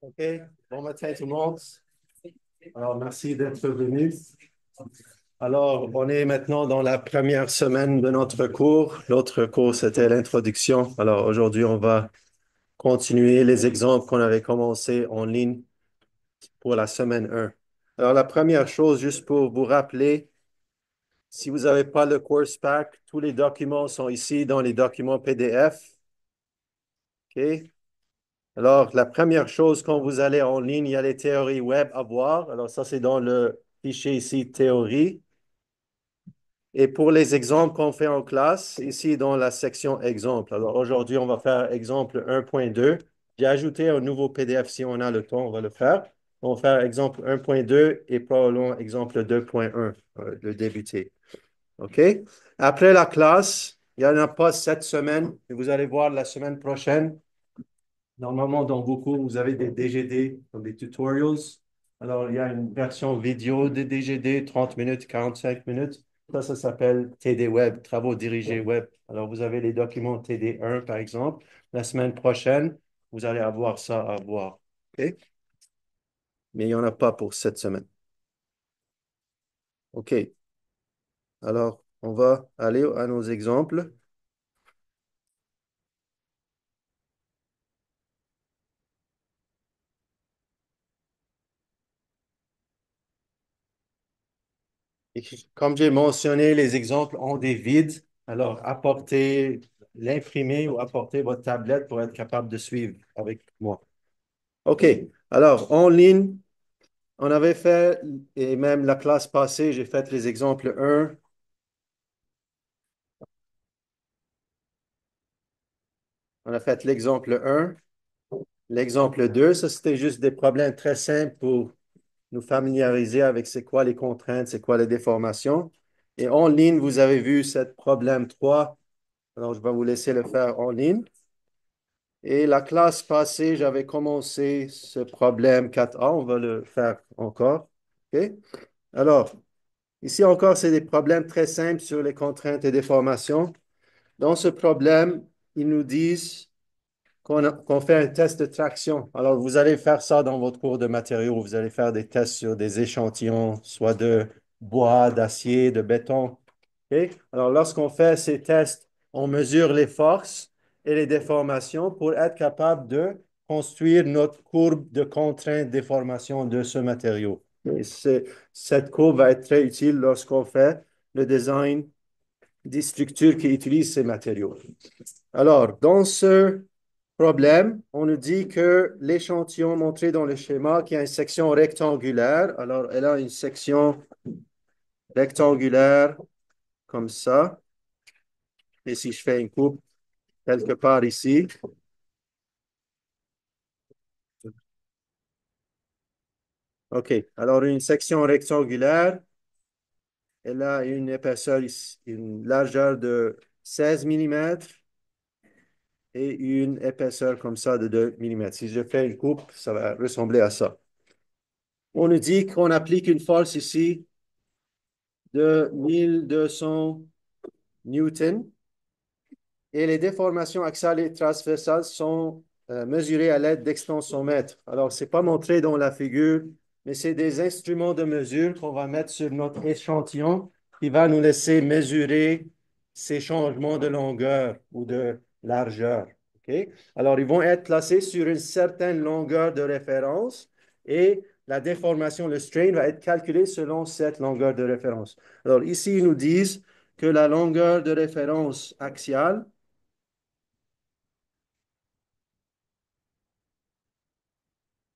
OK. Bon matin tout le monde. Alors, merci d'être venu. Alors, on est maintenant dans la première semaine de notre cours. L'autre cours, c'était l'introduction. Alors, aujourd'hui, on va continuer les exemples qu'on avait commencé en ligne pour la semaine 1. Alors, la première chose, juste pour vous rappeler, si vous n'avez pas le course pack, tous les documents sont ici dans les documents PDF. OK? Alors, la première chose, quand vous allez en ligne, il y a les théories web à voir. Alors, ça, c'est dans le fichier ici, théorie. Et pour les exemples qu'on fait en classe, ici dans la section exemple. Alors, aujourd'hui, on va faire exemple 1.2. J'ai ajouté un nouveau PDF si on a le temps, on va le faire. On va faire exemple 1.2 et probablement exemple 2.1, le débuter. OK? Après la classe, il n'y en a pas cette semaine, mais vous allez voir la semaine prochaine. Normalement, dans vos cours, vous avez des DGD, comme des tutorials. Alors, il y a une version vidéo de DGD, 30 minutes, 45 minutes. Ça s'appelle TD Web, travaux dirigés web. Alors, vous avez les documents TD1, par exemple. La semaine prochaine, vous allez avoir ça à voir. OK? Mais il n'y en a pas pour cette semaine. OK. Alors, on va aller à nos exemples. Et comme j'ai mentionné, les exemples ont des vides. Alors, apportez l'imprimer ou apportez votre tablette pour être capable de suivre avec moi. OK. Alors, en ligne, on avait fait, et même la classe passée, j'ai fait les exemples 1. On a fait l'exemple 1. L'exemple 2, ça, c'était juste des problèmes très simples pour nous familiariser avec c'est quoi les contraintes, c'est quoi les déformations. Et en ligne, vous avez vu ce problème 3. Alors, je vais vous laisser le faire en ligne. Et la classe passée, j'avais commencé ce problème 4A. On va le faire encore. OK? Alors, ici encore, c'est des problèmes très simples sur les contraintes et déformations. Dans ce problème, ils nous disent qu'on fait un test de traction. Alors, vous allez faire ça dans votre cours de matériaux. Vous allez faire des tests sur des échantillons, soit de bois, d'acier, de béton. OK? Alors, lorsqu'on fait ces tests, on mesure les forces et les déformations pour être capable de construire notre courbe de contrainte-déformation de ce matériau. Et cette courbe va être très utile lorsqu'on fait le design des structures qui utilisent ces matériaux. Alors, dans ce problème, on nous dit que l'échantillon montré dans le schéma, qui a une section rectangulaire, alors elle a une section rectangulaire comme ça. Et si je fais une coupe quelque part ici, OK. Alors, une section rectangulaire, elle a une épaisseur, une largeur de 16 millimètres et une épaisseur comme ça de 2 millimètres. Si je fais une coupe, ça va ressembler à ça. On nous dit qu'on applique une force ici de 1200 newtons et les déformations axiales et transversales sont mesurées à l'aide d'extensomètres. Alors, ce n'est pas montré dans la figure, mais c'est des instruments de mesure qu'on va mettre sur notre échantillon qui va nous laisser mesurer ces changements de longueur ou de largeur. OK? Alors, ils vont être placés sur une certaine longueur de référence et la déformation, le strain, va être calculé selon cette longueur de référence. Alors, ici, ils nous disent que la longueur de référence axiale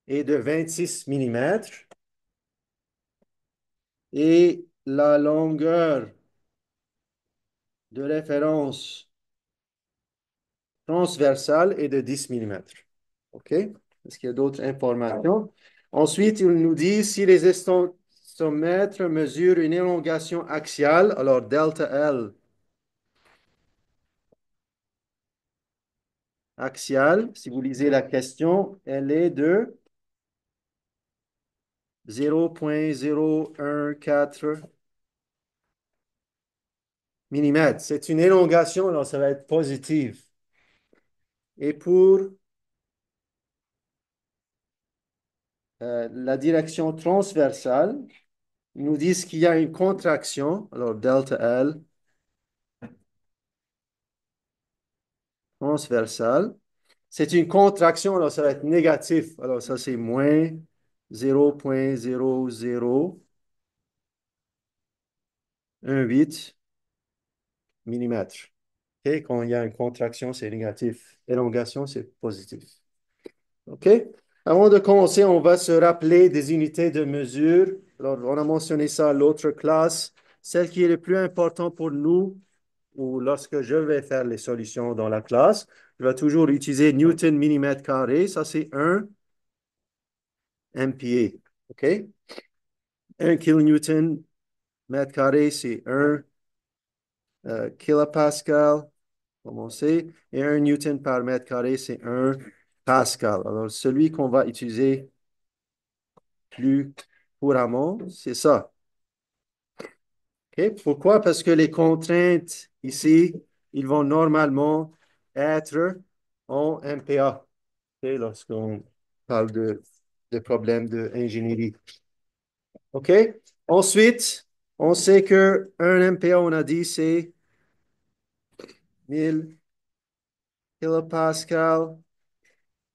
est de 26 millimètres et la longueur de référence transversale est de 10 millimètres. OK? Est-ce qu'il y a d'autres informations? Ensuite, il nous dit si les extensomètres mesurent une élongation axiale, alors delta L axiale, si vous lisez la question, elle est de 0,014 millimètres. C'est une élongation, alors ça va être positif. Et pour la direction transversale. Ils nous disent qu'il y a une contraction. Alors, delta L transversale. C'est une contraction, alors ça va être négatif. Alors, ça, c'est moins 0,0018 mm. OK? Quand il y a une contraction, c'est négatif. Élongation, c'est positif. OK? Avant de commencer, on va se rappeler des unités de mesure. Alors, on a mentionné ça à l'autre classe. Celle qui est le plus important pour nous, ou lorsque je vais faire les solutions dans la classe, je vais toujours utiliser Newton millimètre carré. Ça, c'est 1 MPa. OK? 1 kilonewton mètre carré, c'est 1 kilopascal, comme on sait. Et 1 newton par mètre carré, c'est 1 pascal. Alors, celui qu'on va utiliser plus couramment, c'est ça. OK? Pourquoi? Parce que les contraintes ici, ils vont normalement être en MPa. OK? Lorsqu'on parle de problèmes d'ingénierie. OK? Ensuite, on sait que 1 MPa, on a dit, c'est 1000 kilopascal.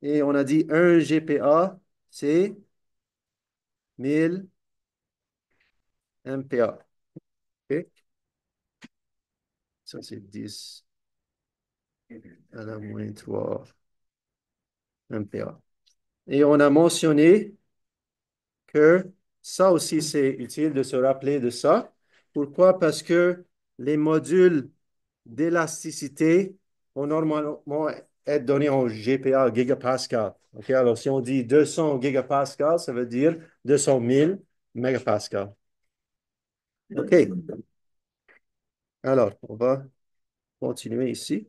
Et on a dit 1 GPa, c'est 1000 MPa. OK? Ça, c'est 10 à la moins 3 MPa. Et on a mentionné que ça aussi, c'est utile de se rappeler de ça. Pourquoi? Parce que les modules d'élasticité vont normalement être donnés en GPa, gigapascal. OK? Alors, si on dit 200 gigapascal, ça veut dire 200 000 mégapascal. OK. Alors, on va continuer ici.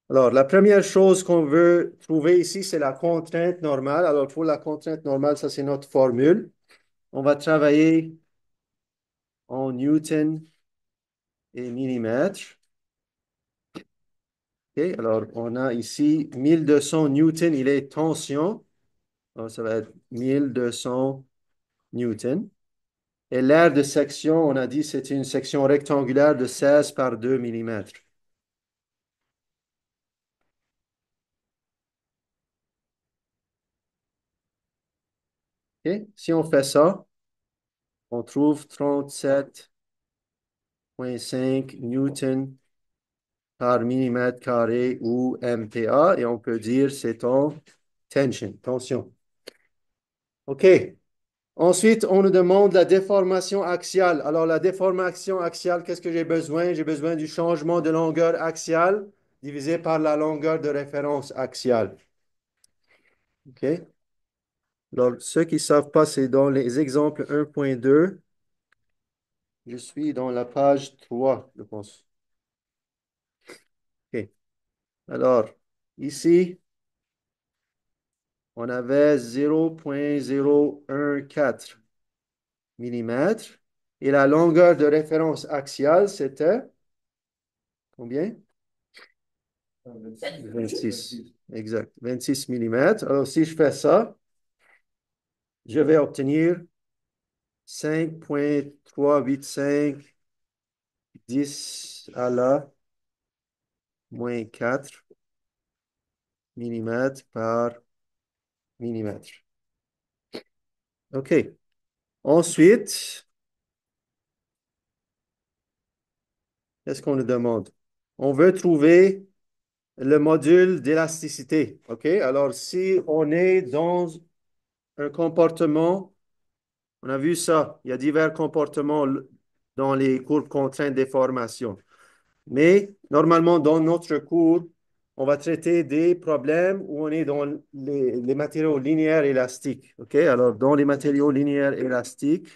Alors, la première chose qu'on veut trouver ici, c'est la contrainte normale. Alors, pour la contrainte normale, ça, c'est notre formule. On va travailler en newton et millimètres. OK, alors, on a ici 1200 newtons, il est tension. Alors, ça va être 1200 newtons. Et l'aire de section, on a dit c'est une section rectangulaire de 16 par 2 millimètres. OK, si on fait ça, on trouve 37,5 newtons par millimètre carré ou MPa, et on peut dire c'est en tension. OK. Ensuite, on nous demande la déformation axiale. Alors, la déformation axiale, qu'est-ce que j'ai besoin? J'ai besoin du changement de longueur axiale divisé par la longueur de référence axiale. OK? Alors, ceux qui ne savent pas, c'est dans les exemples 1.2. Je suis dans la page 3, je pense. OK. Alors, ici, on avait 0,014 mm. Et la longueur de référence axiale, c'était combien? 26. Exact. 26 mm. Alors, si je fais ça, je vais obtenir 5,385 10 à la moins 4 mm par millimètre. OK. Ensuite, qu'est-ce qu'on nous demande? On veut trouver le module d'élasticité. OK? Alors, si on est dans un comportement, on a vu ça, il y a divers comportements dans les courbes contraintes déformation. Mais normalement, dans notre cours, on va traiter des problèmes où on est dans les matériaux linéaires élastiques. OK? Alors, dans les matériaux linéaires élastiques,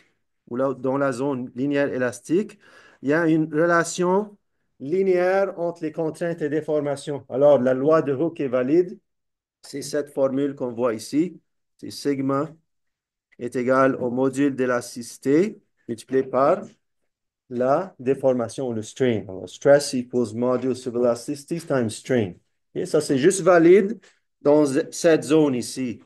ou là, dans la zone linéaire élastique, il y a une relation linéaire entre les contraintes et déformations. Alors, la loi de Hooke est valide. C'est cette formule qu'on voit ici. C'est sigma est égal au module d'élasticité multiplié par la déformation, le strain. Alors, stress equals modulus of elasticity times strain. Et ça, c'est juste valide dans cette zone ici.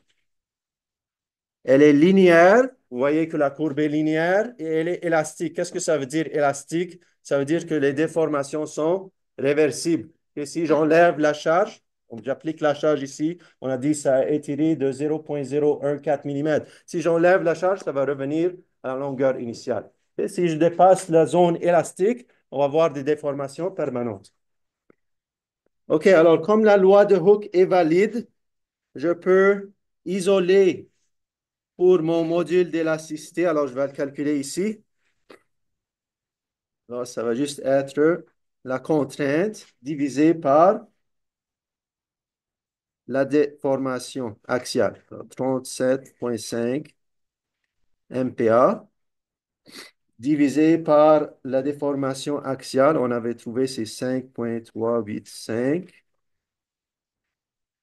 Elle est linéaire. Vous voyez que la courbe est linéaire et elle est élastique. Qu'est-ce que ça veut dire élastique? Ça veut dire que les déformations sont réversibles. Et si j'enlève la charge, donc j'applique la charge ici, on a dit que ça a étiré de 0,014 mm. Si j'enlève la charge, ça va revenir à la longueur initiale. Et si je dépasse la zone élastique, on va avoir des déformations permanentes. OK, alors comme la loi de Hooke est valide, je peux isoler pour mon module d'élasticité. Alors, je vais le calculer ici. Alors, ça va juste être la contrainte divisée par la déformation axiale. 37,5 MPa divisé par la déformation axiale. On avait trouvé c'est 5,385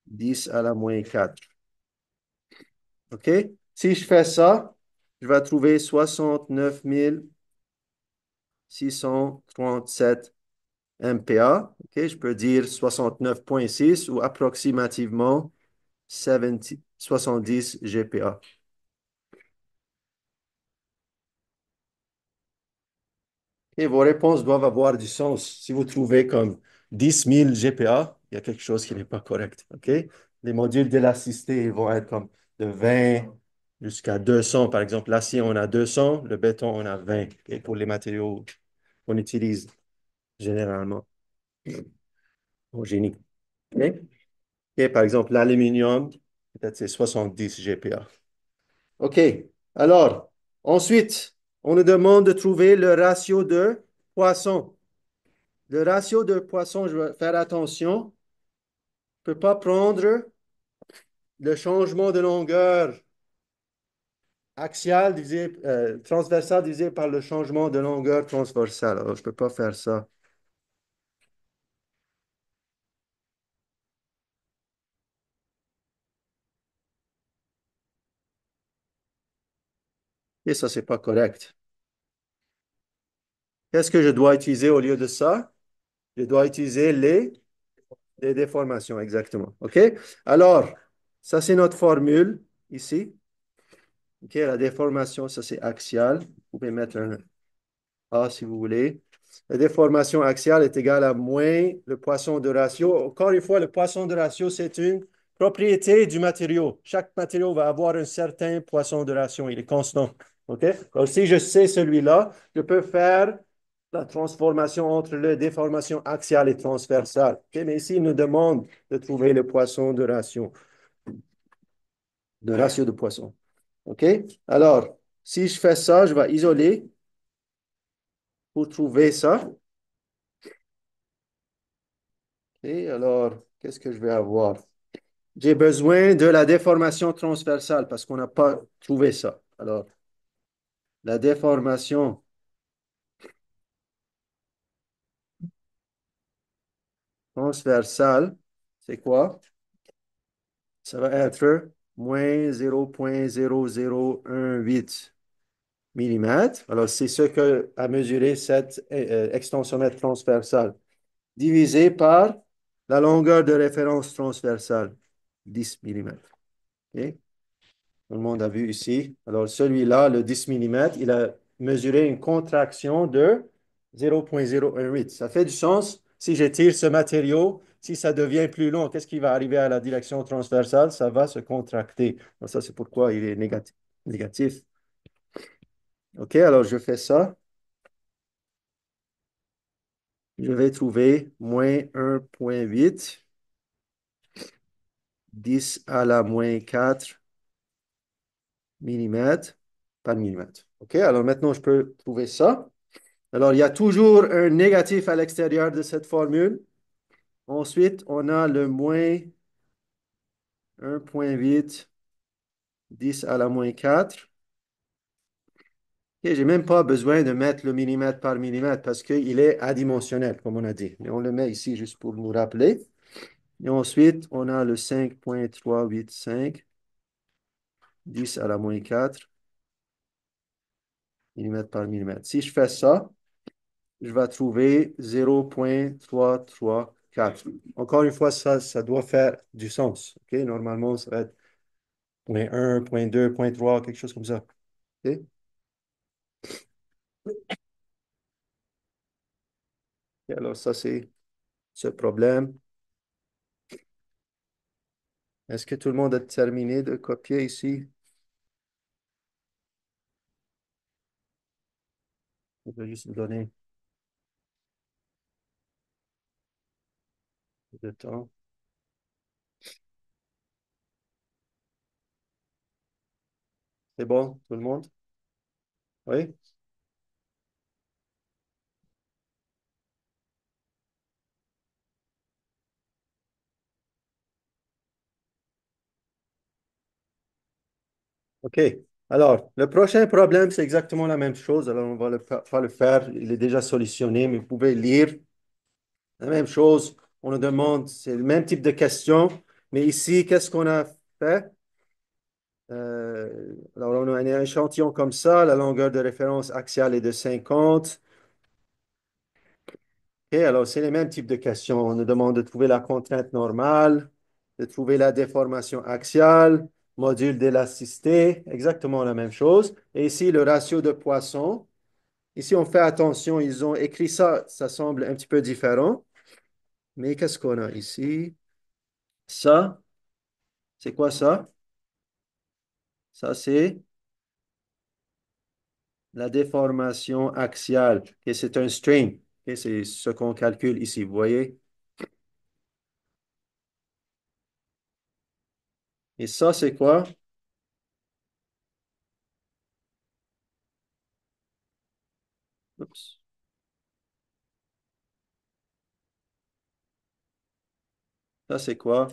10 à la moins 4. OK? Si je fais ça, je vais trouver 69 637 MPa. OK? Je peux dire 69,6 ou approximativement 70 GPa. Et vos réponses doivent avoir du sens. Si vous trouvez comme 10 000 GPa, il y a quelque chose qui n'est pas correct. OK? Les modules d'élasticité ils vont être comme de 20 jusqu'à 200. Par exemple, l'acier, on a 200, le béton, on a 20. OK? Pour les matériaux qu'on utilise généralement au génie. OK? Et par exemple, l'aluminium, peut-être c'est 70 GPa. OK. Alors, ensuite, on nous demande de trouver le ratio de Poisson. Le ratio de Poisson, je vais faire attention. Je ne peux pas prendre le changement de longueur axiale divisé, transversale divisé par le changement de longueur transversale. Alors, je ne peux pas faire ça. Et ça, c'est pas correct. Qu'est-ce que je dois utiliser au lieu de ça? Je dois utiliser les déformations, exactement. OK? Alors, ça, c'est notre formule ici. OK, la déformation, ça, c'est axial. Vous pouvez mettre un A si vous voulez. La déformation axiale est égale à moins le poisson de ratio. Encore une fois, le poisson de ratio, c'est une propriété du matériau. Chaque matériau va avoir un certain poisson de ratio. Il est constant. OK? Donc, si je sais celui-là, je peux faire la transformation entre la déformation axiale et transversale. OK? Mais ici, il nous demande de trouver le poisson de ratio de poisson. OK? Alors, si je fais ça, je vais isoler pour trouver ça. Et alors, qu'est-ce que je vais avoir? J'ai besoin de la déformation transversale parce qu'on n'a pas trouvé ça. Alors, la déformation transversale, c'est quoi? Ça va être moins 0,0018 mm. Alors, c'est ce que a mesuré cette extensiomètre transversale, divisé par la longueur de référence transversale, 10 mm. OK? Tout le monde a vu ici. Alors, celui-là, le 10 mm, il a mesuré une contraction de 0,018. Ça fait du sens. Si j'étire ce matériau, si ça devient plus long, qu'est-ce qui va arriver à la direction transversale? Ça va se contracter. Donc, ça, c'est pourquoi il est négatif. OK, alors je fais ça. Je vais trouver moins 1,8, 10 à la moins 4 mm par millimètre. OK, alors maintenant, je peux trouver ça. Alors, il y a toujours un négatif à l'extérieur de cette formule. Ensuite, on a le moins 1,8, 10 à la moins 4. Et je n'ai même pas besoin de mettre le millimètre par millimètre parce qu'il est adimensionnel, comme on a dit. Mais on le met ici juste pour nous rappeler. Et ensuite, on a le 5,385, 10 à la moins 4, millimètre par millimètre. Si je fais ça, je vais trouver 0,334. Encore une fois, ça doit faire du sens. OK? Normalement, ça va être Point 1, point 2, point 3, quelque chose comme ça. OK? Et alors, ça, c'est ce problème. Est-ce que tout le monde a terminé de copier ici? Je vais juste vous donner le temps. C'est bon, tout le monde? Oui? OK. Alors, le prochain problème, c'est exactement la même chose. Alors, on va pas le faire. Il est déjà solutionné, mais vous pouvez lire la même chose. On nous demande, c'est le même type de question. Mais ici, qu'est-ce qu'on a fait? Alors, on a un échantillon comme ça. La longueur de référence axiale est de 50. OK, alors, c'est les mêmes types de questions. On nous demande de trouver la contrainte normale, de trouver la déformation axiale, module d'élasticité, exactement la même chose. Et ici, le ratio de Poisson. Ici, on fait attention, ils ont écrit ça, ça semble un petit peu différent. Mais qu'est-ce qu'on a ici? Ça, c'est quoi ça? Ça, c'est la déformation axiale. Et c'est un strain. Et c'est ce qu'on calcule ici, vous voyez? Et ça, c'est quoi? Oups. Ça, c'est quoi?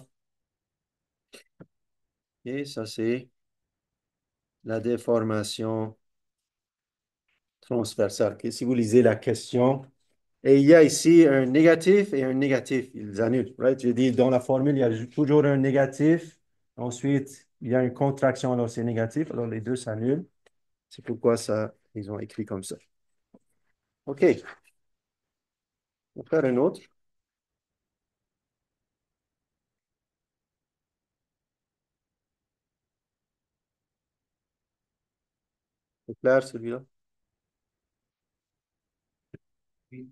Et ça, c'est la déformation transversale. Ok, si vous lisez la question, et il y a ici un négatif et un négatif. Ils annulent. Right? J'ai dit dans la formule, il y a toujours un négatif. Ensuite, il y a une contraction, alors c'est négatif. Alors les deux s'annulent. C'est pourquoi ça, ils ont écrit comme ça. OK, on va faire un autre. C'est clair celui-là? Oui.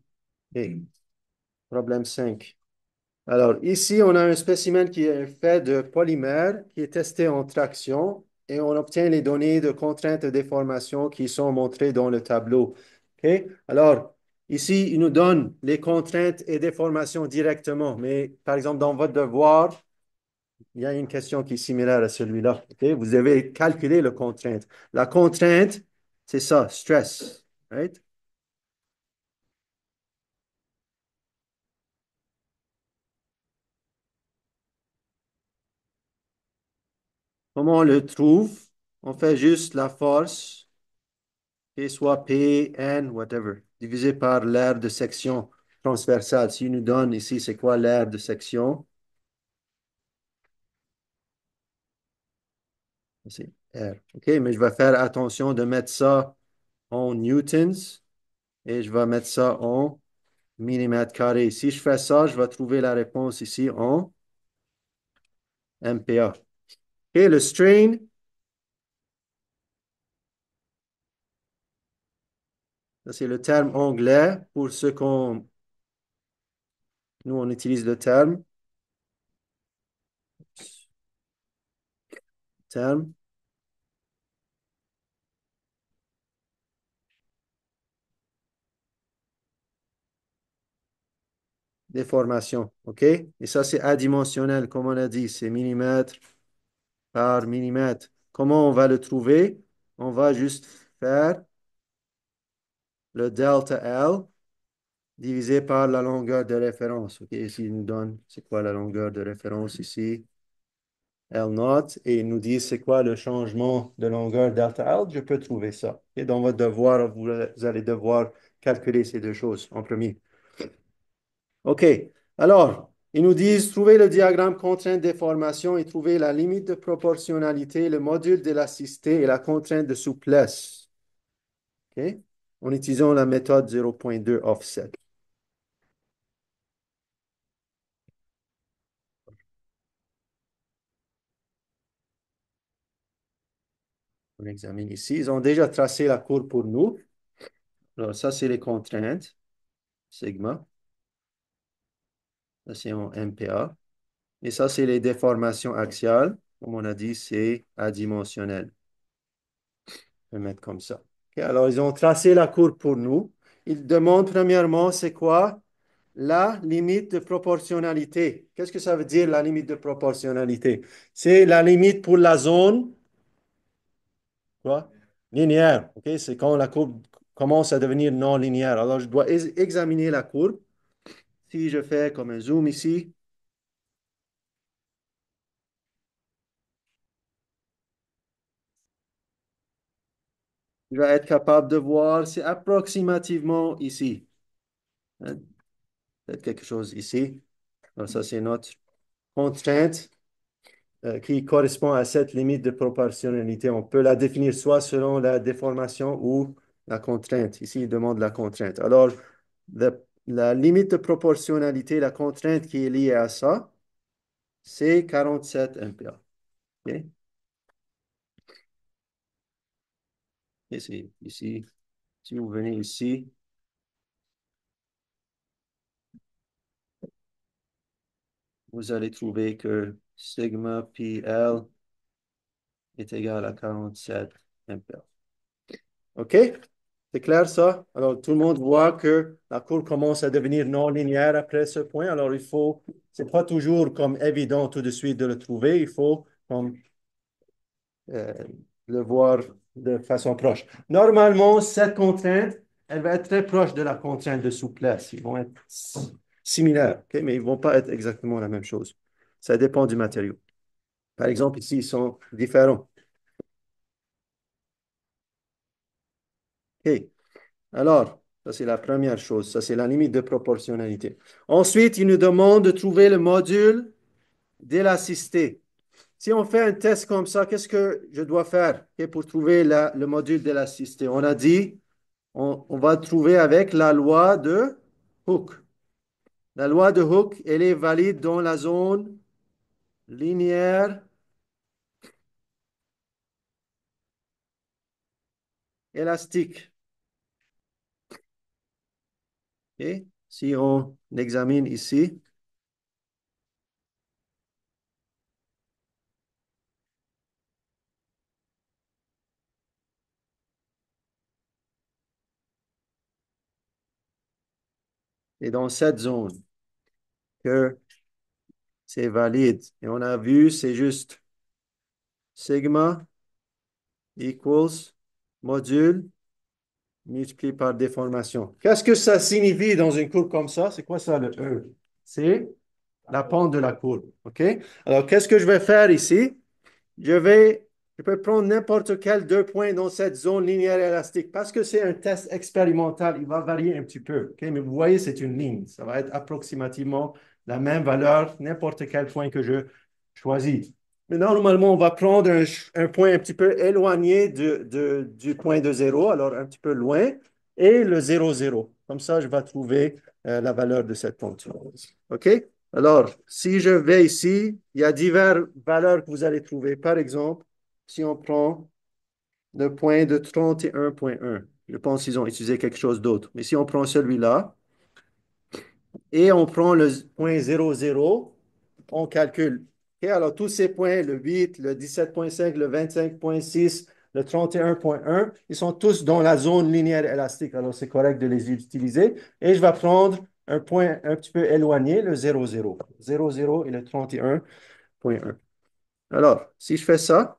OK, problème 5. Alors, ici, on a un spécimen qui est fait de polymère, qui est testé en traction, et on obtient les données de contraintes de déformation qui sont montrées dans le tableau. OK? Alors, ici, il nous donne les contraintes et déformations directement, mais par exemple, dans votre devoir, il y a une question qui est similaire à celui-là. OK? Vous devez calculer la contrainte. La contrainte, c'est ça, stress. Right? Comment on le trouve? On fait juste la force. P soit P, N, whatever, divisé par l'aire de section transversale. S'il nous donne ici, c'est quoi l'aire de section? C'est R. OK, mais je vais faire attention de mettre ça en newtons et je vais mettre ça en millimètres carrés. Si je fais ça, je vais trouver la réponse ici en MPa. Et le strain, ça, c'est le terme anglais pour ce qu'on, nous, on utilise le terme déformation. OK? Et ça, c'est adimensionnel, comme on a dit, c'est millimètres par millimètre. Comment on va le trouver? On va juste faire le delta L divisé par la longueur de référence. OK, ici, il nous donne c'est quoi la longueur de référence ici? L naught. Et il nous dit c'est quoi le changement de longueur delta L. Je peux trouver ça. Et dans votre devoir, vous allez devoir calculer ces deux choses en premier. OK. Alors, ils nous disent trouver le diagramme contrainte déformation et trouver la limite de proportionnalité, le module d'élasticité et la contrainte de souplesse. OK? En utilisant la méthode 0,2 offset. On examine ici. Ils ont déjà tracé la courbe pour nous. Alors, ça, c'est les contraintes. Sigma. Ça, c'est en MPa. Et ça, c'est les déformations axiales. Comme on a dit, c'est adimensionnel. Je vais mettre comme ça. OK, alors, ils ont tracé la courbe pour nous. Ils demandent premièrement, c'est quoi la limite de proportionnalité? Qu'est-ce que ça veut dire, la limite de proportionnalité? C'est la limite pour la zone quoi? Linéaire. OK? C'est quand la courbe commence à devenir non linéaire. Alors, je dois examiner la courbe. Si je fais comme un zoom ici, je vais être capable de voir, c'est approximativement ici. Hein? Peut-être quelque chose ici. Alors, ça, c'est notre contrainte qui correspond à cette limite de proportionnalité. On peut la définir soit selon la déformation ou la contrainte. Ici, il demande la contrainte. Alors, la limite de proportionnalité, la contrainte qui est liée à ça, c'est 47 MPa. OK? Ici, ici, si vous venez ici, vous allez trouver que sigma pi L est égal à 47 MPa. OK? C'est clair ça? Alors, tout le monde voit que la courbe commence à devenir non linéaire après ce point. Alors, c'est pas toujours comme évident tout de suite de le trouver. Il faut comme, euh, le voir de façon proche. Normalement, cette contrainte, elle va être très proche de la contrainte de souplesse. Ils vont être similaires, OK? Mais ils ne vont pas être exactement la même chose. Ça dépend du matériau. Par exemple, ici, ils sont différents. OK. Alors, ça, c'est la première chose. Ça, c'est la limite de proportionnalité. Ensuite, il nous demande de trouver le module d'élasticité. Si on fait un test comme ça, qu'est-ce que je dois faire pour trouver le module d'élasticité? On a dit, on va trouver avec la loi de Hooke. La loi de Hooke, elle est valide dans la zone linéaire élastique. Et si on examine ici, c'est dans cette zone que c'est valide. Et on a vu, c'est juste sigma equals module multiplié par déformation. Qu'est-ce que ça signifie dans une courbe comme ça? C'est quoi ça, le E? C'est la pente de la courbe. OK? Alors, qu'est-ce que je vais faire ici? Je peux prendre n'importe quel deux points dans cette zone linéaire élastique parce que c'est un test expérimental. Il va varier un petit peu. OK? Mais vous voyez, c'est une ligne. Ça va être approximativement la même valeur, n'importe quel point que je choisis. Mais normalement, on va prendre un point un petit peu éloigné du point de zéro, alors un petit peu loin, et le zéro zéro. Comme ça, je vais trouver la valeur de cette fonction. OK? Alors, si je vais ici, il y a diverses valeurs que vous allez trouver. Par exemple, si on prend le point de 31,1, je pense qu'ils ont utilisé quelque chose d'autre. Mais si on prend celui-là et on prend le point 0,0, on calcule. OK, alors, tous ces points, le 8, le 17,5, le 25,6, le 31,1, ils sont tous dans la zone linéaire élastique. Alors, c'est correct de les utiliser. Et je vais prendre un point un petit peu éloigné, le 0,0. 0,0 et le 31,1. Alors, si je fais ça,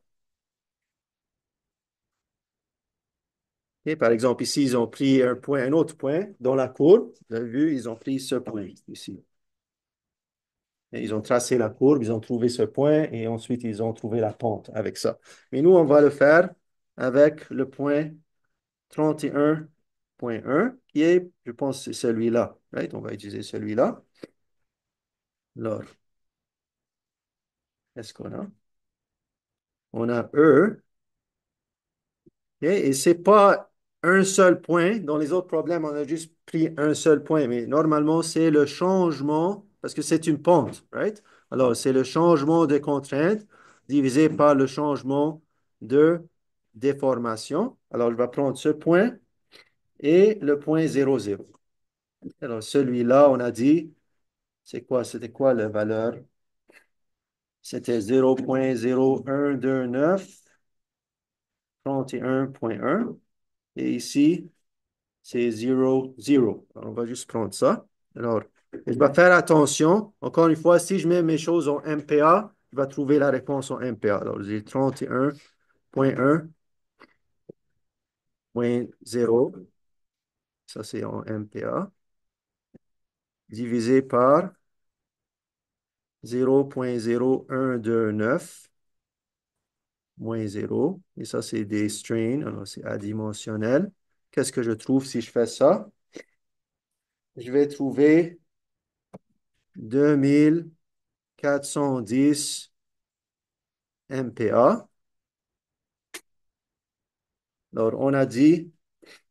et par exemple, ici, ils ont pris un point, un autre point dans la courbe. Vous avez vu, ils ont pris ce point ici. Et ils ont tracé la courbe, ils ont trouvé ce point et ensuite ils ont trouvé la pente avec ça. Mais nous, on va le faire avec le point 31,1 qui est, je pense, c'est celui-là. Right? On va utiliser celui-là. Alors, qu'est-ce qu'on a? On a E. OK? Et ce n'est pas un seul point. Dans les autres problèmes, on a juste pris un seul point. Mais normalement, c'est le changement, parce que c'est une pente, right? Alors, c'est le changement de contrainte divisé par le changement de déformation. Alors, je vais prendre ce point et le point 0,0. Alors, celui-là, on a dit, c'est quoi? C'était quoi la valeur? C'était 0,0129, 31,1. Et ici, c'est 0, 0. Alors, on va juste prendre ça. Alors, je vais faire attention. Encore une fois, si je mets mes choses en MPa, je vais trouver la réponse en MPa. Alors, j'ai 31,1.0. Ça, c'est en MPa. Divisé par 0,0129 moins 0. Et ça, c'est des strains. Alors, c'est adimensionnel. Qu'est-ce que je trouve si je fais ça? Je vais trouver 2410 MPa. Alors, on a dit,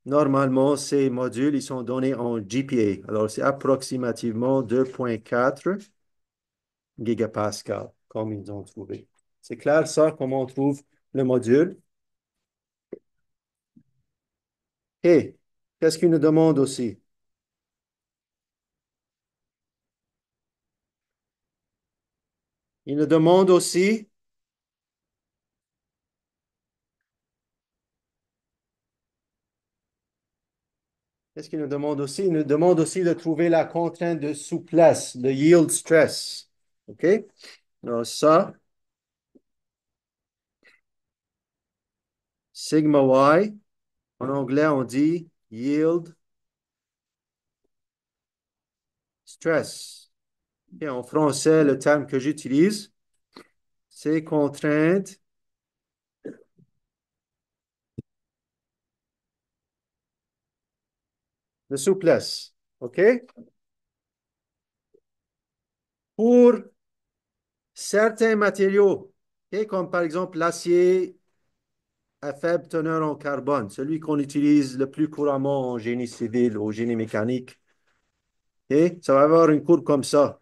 normalement, ces modules, ils sont donnés en GPa. Alors, c'est approximativement 2,4 gigapascal, comme ils ont trouvé. C'est clair, ça, comment on trouve le module? Et qu'est-ce qu'il nous demande aussi? Il nous demande aussi, qu'est-ce qu'il nous demande aussi? Il nous demande aussi de trouver la contrainte de souplesse, le yield stress. OK? Alors, ça, sigma y, en anglais, on dit yield stress. Et en français, le terme que j'utilise, c'est contrainte de souplesse. OK? Pour certains matériaux, OK, comme par exemple l'acier à faible teneur en carbone, celui qu'on utilise le plus couramment en génie civil ou génie mécanique, OK, ça va avoir une courbe comme ça.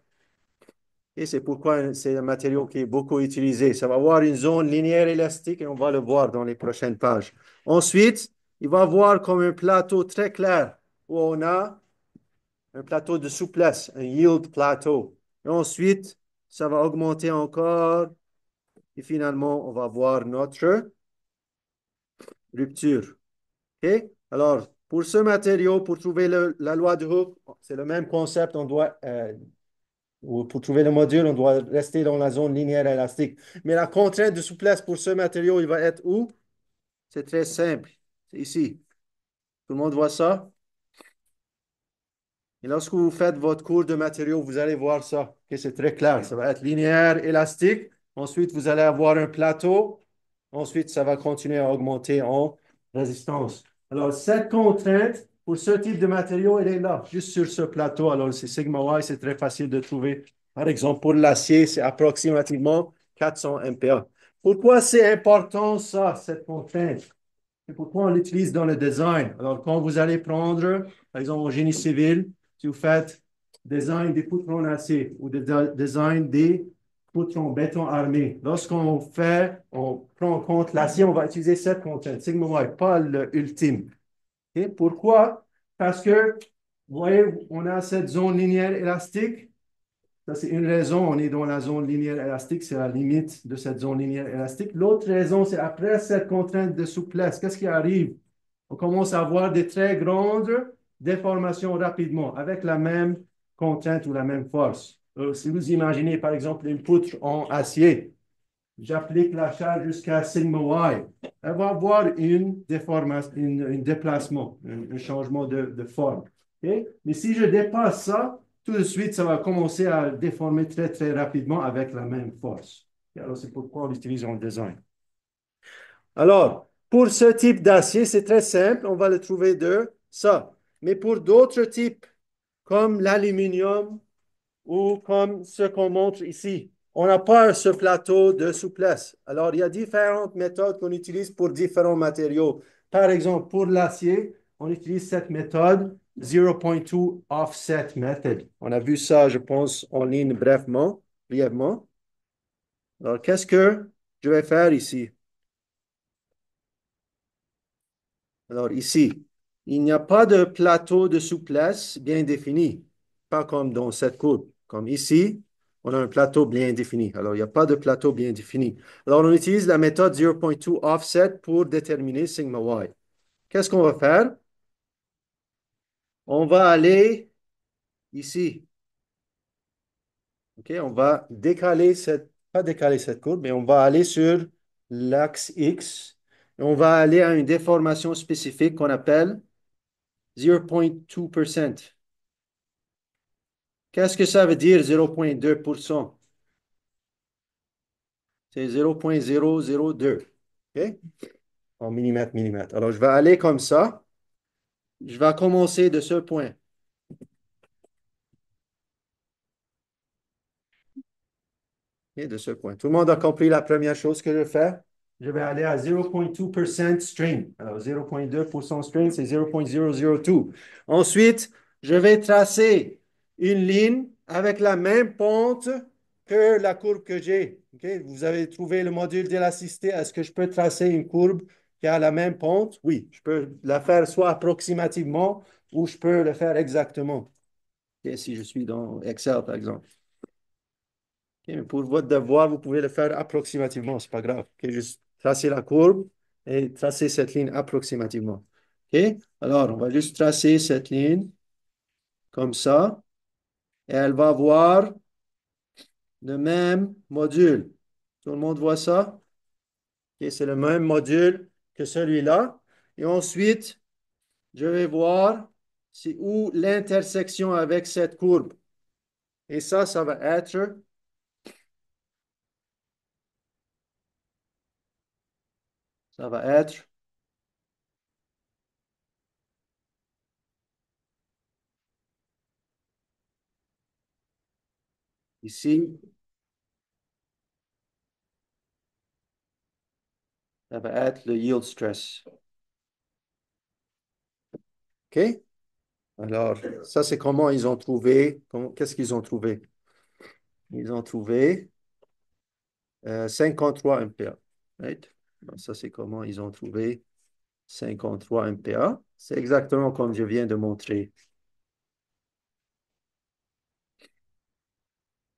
Et c'est pourquoi c'est un matériau qui est beaucoup utilisé. Ça va avoir une zone linéaire élastique et on va le voir dans les prochaines pages. Ensuite, il va avoir comme un plateau très clair où on a un plateau de souplesse, un yield plateau. Et ensuite, ça va augmenter encore et finalement, on va voir notre rupture. OK? Alors, pour ce matériau, pour trouver la loi de Hooke, c'est le même concept. On doit, ou pour trouver le module, on doit rester dans la zone linéaire élastique. Mais la contrainte de souplesse pour ce matériau, il va être où? C'est très simple. C'est ici. Tout le monde voit ça? Et lorsque vous faites votre cours de matériaux, vous allez voir ça. Ok, c'est très clair. Ça va être linéaire, élastique. Ensuite, vous allez avoir un plateau. Ensuite, ça va continuer à augmenter en résistance. Alors, cette contrainte, pour ce type de matériau, elle est là, juste sur ce plateau. Alors, c'est sigma y, c'est très facile de trouver. Par exemple, pour l'acier, c'est approximativement 400 MPa. Pourquoi c'est important, ça, cette contrainte? Et pourquoi on l'utilise dans le design? Alors, quand vous allez prendre, par exemple, en génie civil, si vous faites design des poutres en acier ou design des poutres en béton armé, lorsqu'on fait, on prend en compte l'acier, on va utiliser cette contrainte, sigma y, pas l'ultime. Et pourquoi? Parce que, vous voyez, on a cette zone linéaire élastique. Ça, c'est une raison. On est dans la zone linéaire élastique. C'est la limite de cette zone linéaire élastique. L'autre raison, c'est après cette contrainte de souplesse. Qu'est-ce qui arrive? On commence à avoir des très grandes déformations rapidement avec la même contrainte ou la même force. Si vous imaginez, par exemple, une poutre en acier, j'applique la charge jusqu'à sigma y. Elle va avoir une déformation, une déplacement, un changement de forme. Okay? Mais si je dépasse ça, tout de suite, ça va commencer à déformer très, très rapidement avec la même force. Et alors, c'est pourquoi on l'utilise en design. Alors, pour ce type d'acier, c'est très simple. On va le trouver de ça. Mais pour d'autres types, comme l'aluminium, ou comme ce qu'on montre ici. On n'a pas ce plateau de souplesse. Alors, il y a différentes méthodes qu'on utilise pour différents matériaux. Par exemple, pour l'acier, on utilise cette méthode 0.2 offset method. On a vu ça, je pense, en ligne brièvement. Alors, qu'est-ce que je vais faire ici? Alors ici, il n'y a pas de plateau de souplesse bien défini, pas comme dans cette courbe. Comme ici, on a un plateau bien défini. Alors, il n'y a pas de plateau bien défini. Alors, on utilise la méthode 0.2 offset pour déterminer sigma y. Qu'est-ce qu'on va faire? On va aller ici. OK? On va décaler pas décaler cette courbe, mais on va aller sur l'axe X. Et on va aller à une déformation spécifique qu'on appelle 0.2%. Qu'est-ce que ça veut dire 0.2%? C'est 0.002. OK? En millimètres, millimètres. Alors, je vais aller comme ça. Je vais commencer de ce point. OK, de ce point. Tout le monde a compris la première chose que je fais? Je vais aller à 0.2% strain. Alors, 0.2% strain, c'est 0.002. Ensuite, je vais tracer une ligne avec la même pente que la courbe que j'ai. OK? Vous avez trouvé le module d'élasticité. Est-ce que je peux tracer une courbe qui a la même pente? Oui, je peux la faire soit approximativement ou je peux le faire exactement. OK, si je suis dans Excel, par exemple. OK, mais pour votre devoir, vous pouvez le faire approximativement, c'est pas grave. OK, juste tracer la courbe et tracer cette ligne approximativement. OK, alors on va juste tracer cette ligne comme ça et elle va avoir le même module. Tout le monde voit ça? OK, c'est le même module que celui-là. Et ensuite, je vais voir c'est où l'intersection avec cette courbe. Et ça va être ici, ça va être le yield stress. OK? Alors, ça, c'est comment ils ont trouvé. Qu'est-ce qu'ils ont trouvé? Ils ont trouvé 53 MPa. Right? Alors, ça, c'est comment ils ont trouvé 53 MPa. C'est exactement comme je viens de montrer.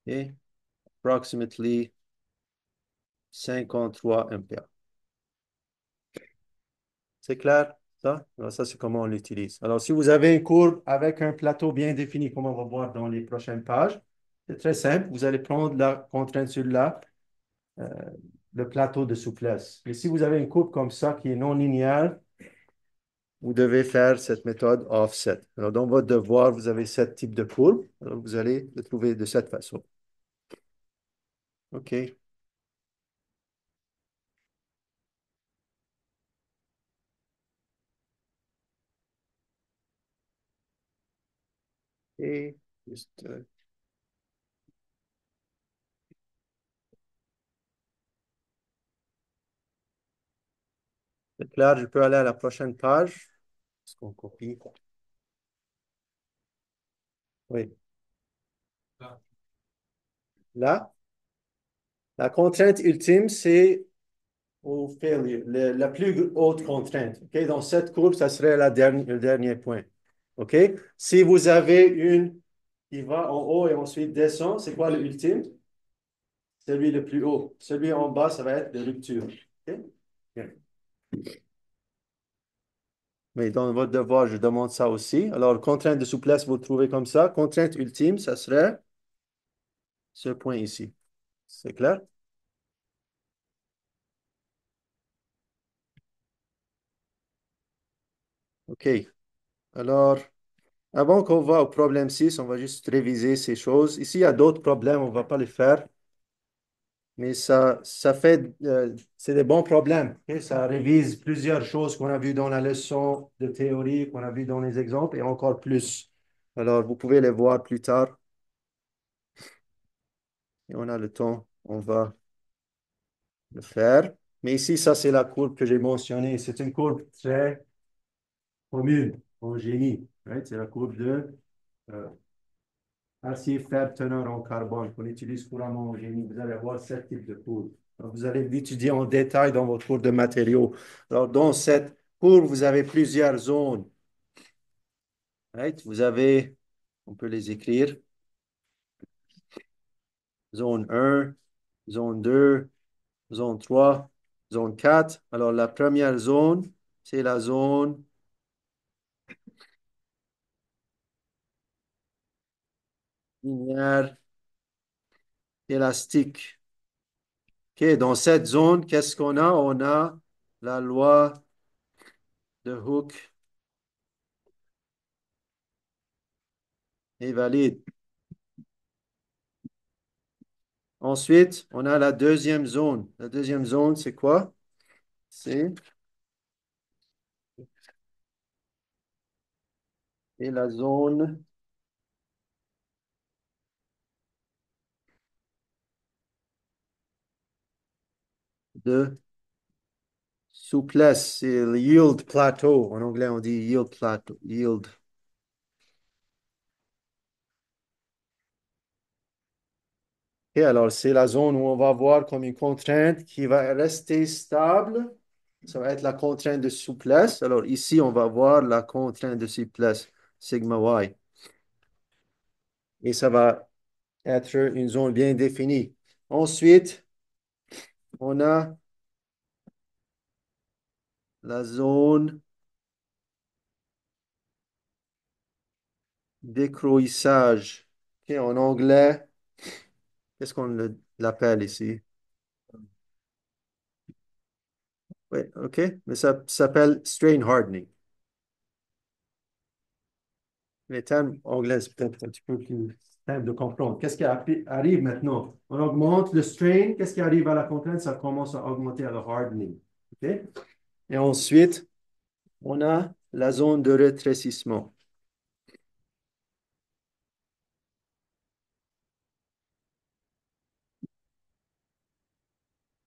OK? Approximately 53 MPa. C'est clair, ça? Alors, ça, c'est comment on l'utilise. Alors, si vous avez une courbe avec un plateau bien défini, comme on va voir dans les prochaines pages, c'est très simple. Vous allez prendre la contrainte sur là, euh, le plateau de souplesse. Mais si vous avez une courbe comme ça qui est non linéaire, vous devez faire cette méthode offset. Alors, dans votre devoir, vous avez ce type de courbe. Alors, vous allez le trouver de cette façon. OK. Et juste, c'est clair, je peux aller à la prochaine page. Est-ce qu'on copie? Oui. Là, la contrainte ultime, c'est au failure, la plus haute contrainte. OK? Dans cette courbe, ça serait le dernier point. OK? Si vous avez une qui va en haut et ensuite descend, c'est quoi le ultime? Celui le plus haut. Celui en bas, ça va être de rupture. OK? Bien. Mais dans votre devoir, je demande ça aussi. Alors, contrainte de souplesse, vous le trouvez comme ça. Contrainte ultime, ça serait ce point ici. C'est clair? OK. Alors, avant qu'on va au problème 6, on va juste réviser ces choses. Ici, il y a d'autres problèmes, on ne va pas les faire. Mais ça fait, c'est des bons problèmes. Ok. Ça révise plusieurs choses qu'on a vues dans la leçon de théorie, qu'on a vues dans les exemples et encore plus. Alors, vous pouvez les voir plus tard et on a le temps, on va le faire. Mais ici, ça, c'est la courbe que j'ai mentionnée. C'est une courbe très commune en génie. Right? C'est la courbe de euh, acier faible teneur en carbone qu'on utilise couramment en génie. Vous allez avoir ce type de cours. Alors, vous allez l'étudier en détail dans votre cours de matériaux. Alors, dans cette cours, vous avez plusieurs zones. Right? Vous avez, on peut les écrire, zone 1, zone 2, zone 3, zone 4. Alors, la première zone, c'est la zone linéaire élastique. OK, dans cette zone, qu'est-ce qu'on a? On a la loi de Hooke est valide. Ensuite, on a la deuxième zone. La deuxième zone, c'est quoi? C'est et la zone de souplesse. C'est le yield plateau. En anglais, on dit yield plateau. Yield. Et alors, c'est la zone où on va voir comme une contrainte qui va rester stable. Ça va être la contrainte de souplesse. Alors, ici, on va voir la contrainte de souplesse, sigma y. Et ça va être une zone bien définie. Ensuite, on a la zone décroissage. OK, en anglais, qu'est-ce qu'on l'appelle ici? Oui, OK, mais ça s'appelle strain hardening. Les termes anglais, c'est peut-être un petit peu plus simple de comprendre. Qu'est-ce qui arrive maintenant? On augmente le strain. Qu'est-ce qui arrive à la contrainte? Ça commence à augmenter à le hardening. OK? Et ensuite, on a la zone de rétrécissement.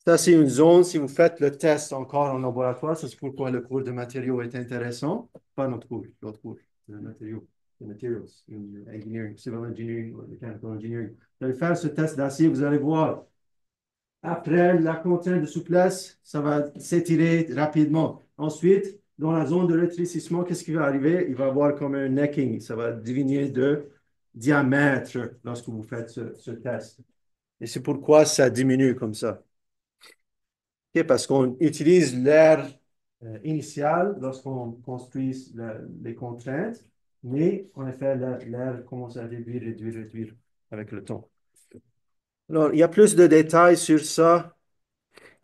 Ça, c'est une zone, si vous faites le test encore en laboratoire, c'est pourquoi le cours de matériaux est intéressant. Pas notre cours, l'autre cours, le matériaux, the materials, engineering, civil engineering, or mechanical engineering. Vous allez faire ce test d'acier, vous allez voir. Après la contrainte de souplesse, ça va s'étirer rapidement. Ensuite, dans la zone de rétrécissement, qu'est-ce qui va arriver? Il va y avoir comme un necking. Ça va diminuer de diamètre lorsque vous faites ce test. Et c'est pourquoi ça diminue comme ça. Okay, parce qu'on utilise l'air initial lorsqu'on construit les contraintes, mais en effet, l'air commence à réduire, réduire, réduire avec le temps. Alors, il y a plus de détails sur ça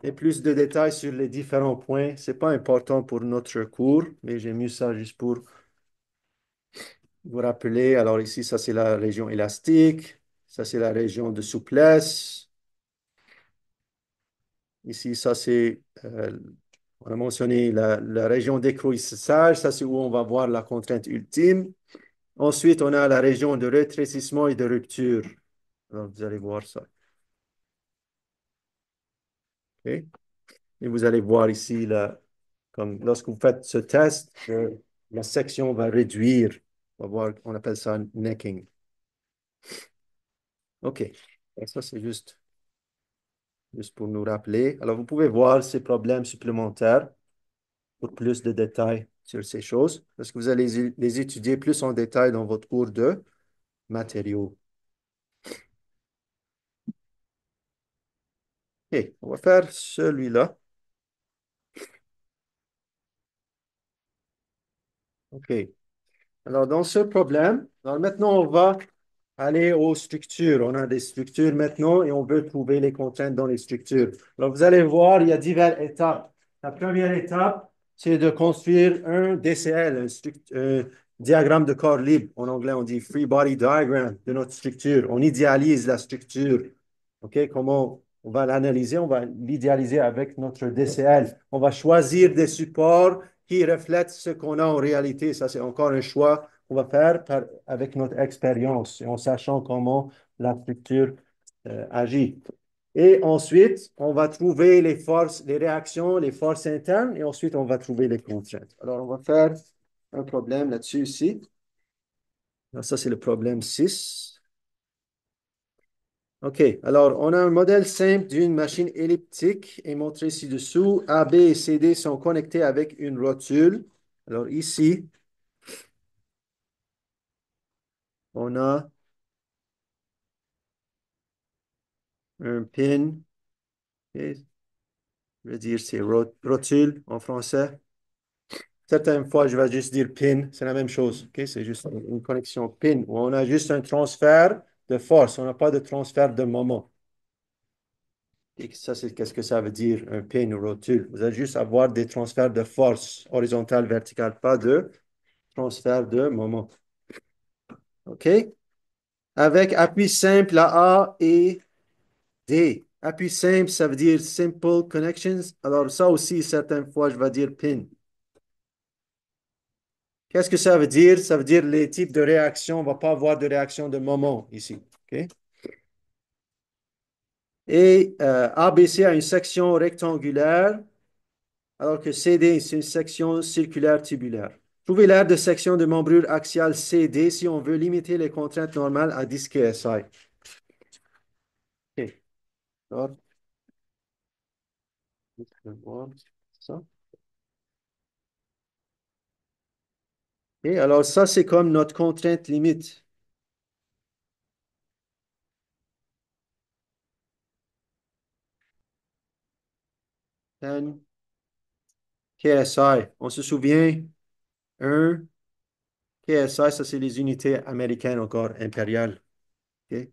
et plus de détails sur les différents points. Ce n'est pas important pour notre cours, mais j'ai mis ça juste pour vous rappeler. Alors ici, ça c'est la région élastique, ça c'est la région de souplesse. Ici, ça c'est, on a mentionné la région décroissage, ça c'est où on va voir la contrainte ultime. Ensuite, on a la région de rétrécissement et de rupture. Alors, vous allez voir ça. OK? Et vous allez voir ici, là, comme lorsque vous faites ce test, la section va réduire. On va voir, on appelle ça necking. OK. Et ça, c'est juste pour nous rappeler. Alors, vous pouvez voir ces problèmes supplémentaires pour plus de détails sur ces choses, parce que vous allez les étudier plus en détail dans votre cours de matériaux. OK. On va faire celui-là. OK. Alors, dans ce problème, alors maintenant, on va aller aux structures. On a des structures maintenant et on veut trouver les contraintes dans les structures. Alors, vous allez voir, il y a diverses étapes. La première étape, c'est de construire un DCL, un diagramme de corps libre. En anglais, on dit Free Body Diagram de notre structure. On idéalise la structure. OK? Comment on va l'analyser? On va l'idéaliser avec notre DCL. On va choisir des supports qui reflètent ce qu'on a en réalité. Ça, c'est encore un choix qu'on va faire avec notre expérience et en sachant comment la structure agit. Et ensuite, on va trouver les forces, les réactions, les forces internes, et ensuite, on va trouver les contraintes. Alors, on va faire un problème là-dessus ici. Alors, ça, c'est le problème 6. OK. Alors, on a un modèle simple d'une machine elliptique et montré ci-dessous. A, B et C, D sont connectés avec une rotule. Alors, ici, on a un pin. OK. Je vais dire c'est rotule en français. Certaines fois, je vais juste dire pin. C'est la même chose. OK? C'est juste une connexion pin où on a juste un transfert de force. On n'a pas de transfert de moment. Et ça, c'est qu'est-ce que ça veut dire, un pin ou rotule? Vous allez juste avoir des transferts de force horizontale, verticale, pas de transfert de moment. OK? Avec appui simple à A et D. Appui simple, ça veut dire simple connections. Alors, ça aussi, certaines fois, je vais dire pin. Qu'est-ce que ça veut dire? Ça veut dire les types de réactions. On ne va pas avoir de réaction de moment ici. OK? Et ABC a une section rectangulaire, alors que CD, c'est une section circulaire tubulaire. Trouvez l'aire de section de membrure axiale CD si on veut limiter les contraintes normales à 10 KSI. OK. Alors, je vais voir ça. Et alors, ça, c'est comme notre contrainte limite. 10 KSI. On se souvient, 1 KSI, ça, c'est les unités américaines encore impériales. OK?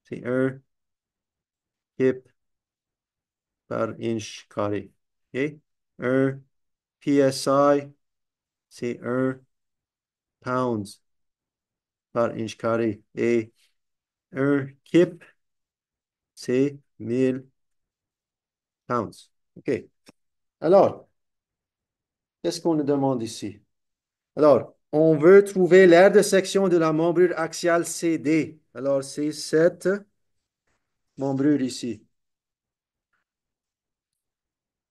C'est 1 kip par inch carré. OK? 1 PSI, c'est 1 pounds par inch carré. Et 1 kip, c'est 1000 pounds. OK. Alors, qu'est-ce qu'on nous demande ici? Alors, on veut trouver l'aire de section de la membrure axiale CD. Alors, c'est cette membrure ici.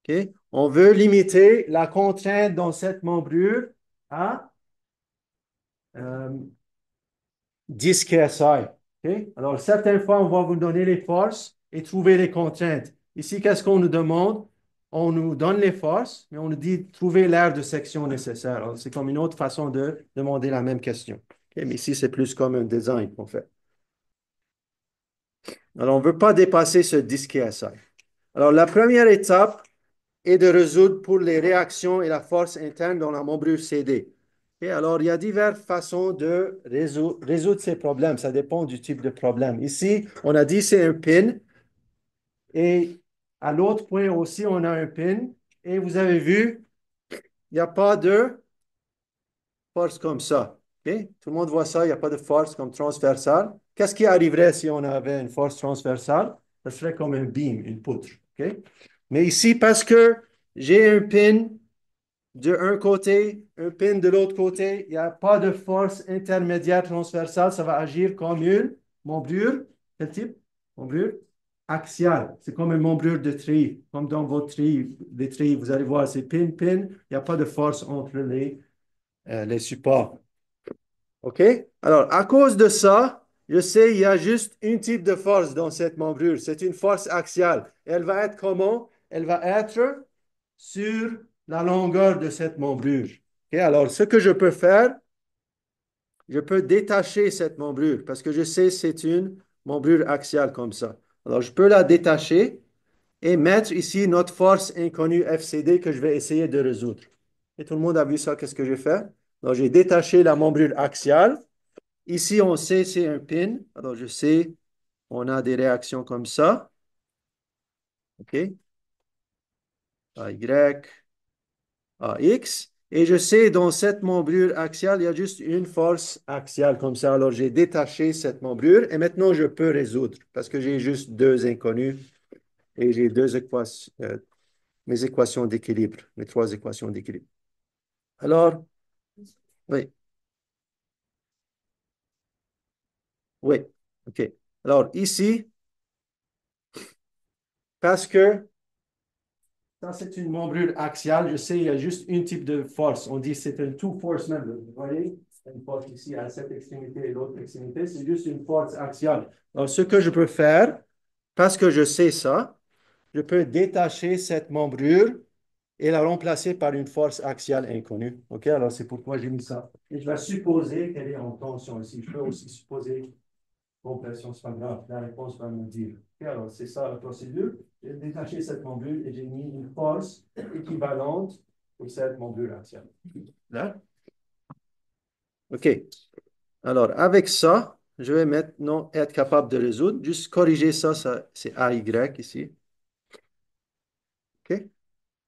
OK? On veut limiter la contrainte dans cette membrure à 10 KSI. OK? Alors, certaines fois, on va vous donner les forces et trouver les contraintes. Ici, qu'est-ce qu'on nous demande? On nous donne les forces, mais on nous dit trouver l'aire de section nécessaire. Alors, c'est comme une autre façon de demander la même question. OK? Mais ici, c'est plus comme un design qu'on fait. Alors, on ne veut pas dépasser ce 10 KSI. Alors, la première étape est de résoudre pour les réactions et la force interne dans la membrure CD. Et alors, il y a diverses façons de résoudre ces problèmes. Ça dépend du type de problème. Ici, on a dit c'est un pin. Et à l'autre point aussi, on a un pin. Et vous avez vu, il n'y a pas de force comme ça. OK? Tout le monde voit ça, il n'y a pas de force comme transversale. Qu'est-ce qui arriverait si on avait une force transversale? Ça serait comme un beam, une poutre. OK? Mais ici, parce que j'ai un pin de un côté, un pin de l'autre côté, il n'y a pas de force intermédiaire transversale, ça va agir comme une membrure. Quel type? Membrure axiale. C'est comme une membrure de tri, comme dans votre tri, des tri, vous allez voir, c'est pin, pin, il n'y a pas de force entre les supports. OK? Alors, à cause de ça, je sais, il y a juste un type de force dans cette membrure. C'est une force axiale. Elle va être comment? Elle va être sur la longueur de cette membrure. OK? Alors, ce que je peux faire, je peux détacher cette membrure parce que je sais c'est une membrure axiale comme ça. Alors, je peux la détacher et mettre ici notre force inconnue FCD que je vais essayer de résoudre. Et tout le monde a vu ça, qu'est-ce que j'ai fait? Alors, j'ai détaché la membrure axiale. Ici, on sait c'est un pin. Alors, je sais, on a des réactions comme ça. OK? AY, AX. Et je sais, dans cette membrure axiale, il y a juste une force axiale comme ça. Alors, j'ai détaché cette membrure et maintenant, je peux résoudre parce que j'ai juste deux inconnus et j'ai deux équations, mes équations d'équilibre, mes trois équations d'équilibre. Alors, oui, oui, OK. Alors, ici, parce que ça, c'est une membrure axiale. Je sais, il y a juste un type de force. On dit que c'est un two-force member. Vous voyez? une force ici à cette extrémité et l'autre extrémité, c'est juste une force axiale. Alors, ce que je peux faire, parce que je sais ça, je peux détacher cette membrure et la remplacer par une force axiale inconnue. OK? Alors, c'est pourquoi j'ai mis ça. Et je vais supposer qu'elle est en tension ici. Je peux aussi supposer compression, c'est pas grave. La réponse va me dire. OK? Alors, c'est ça la procédure. J'ai détaché cette membrure et j'ai mis une force équivalente pour cette membrure axiale. Là? OK. Alors, avec ça, je vais maintenant être capable de résoudre. Juste corriger ça, c'est AY ici. OK?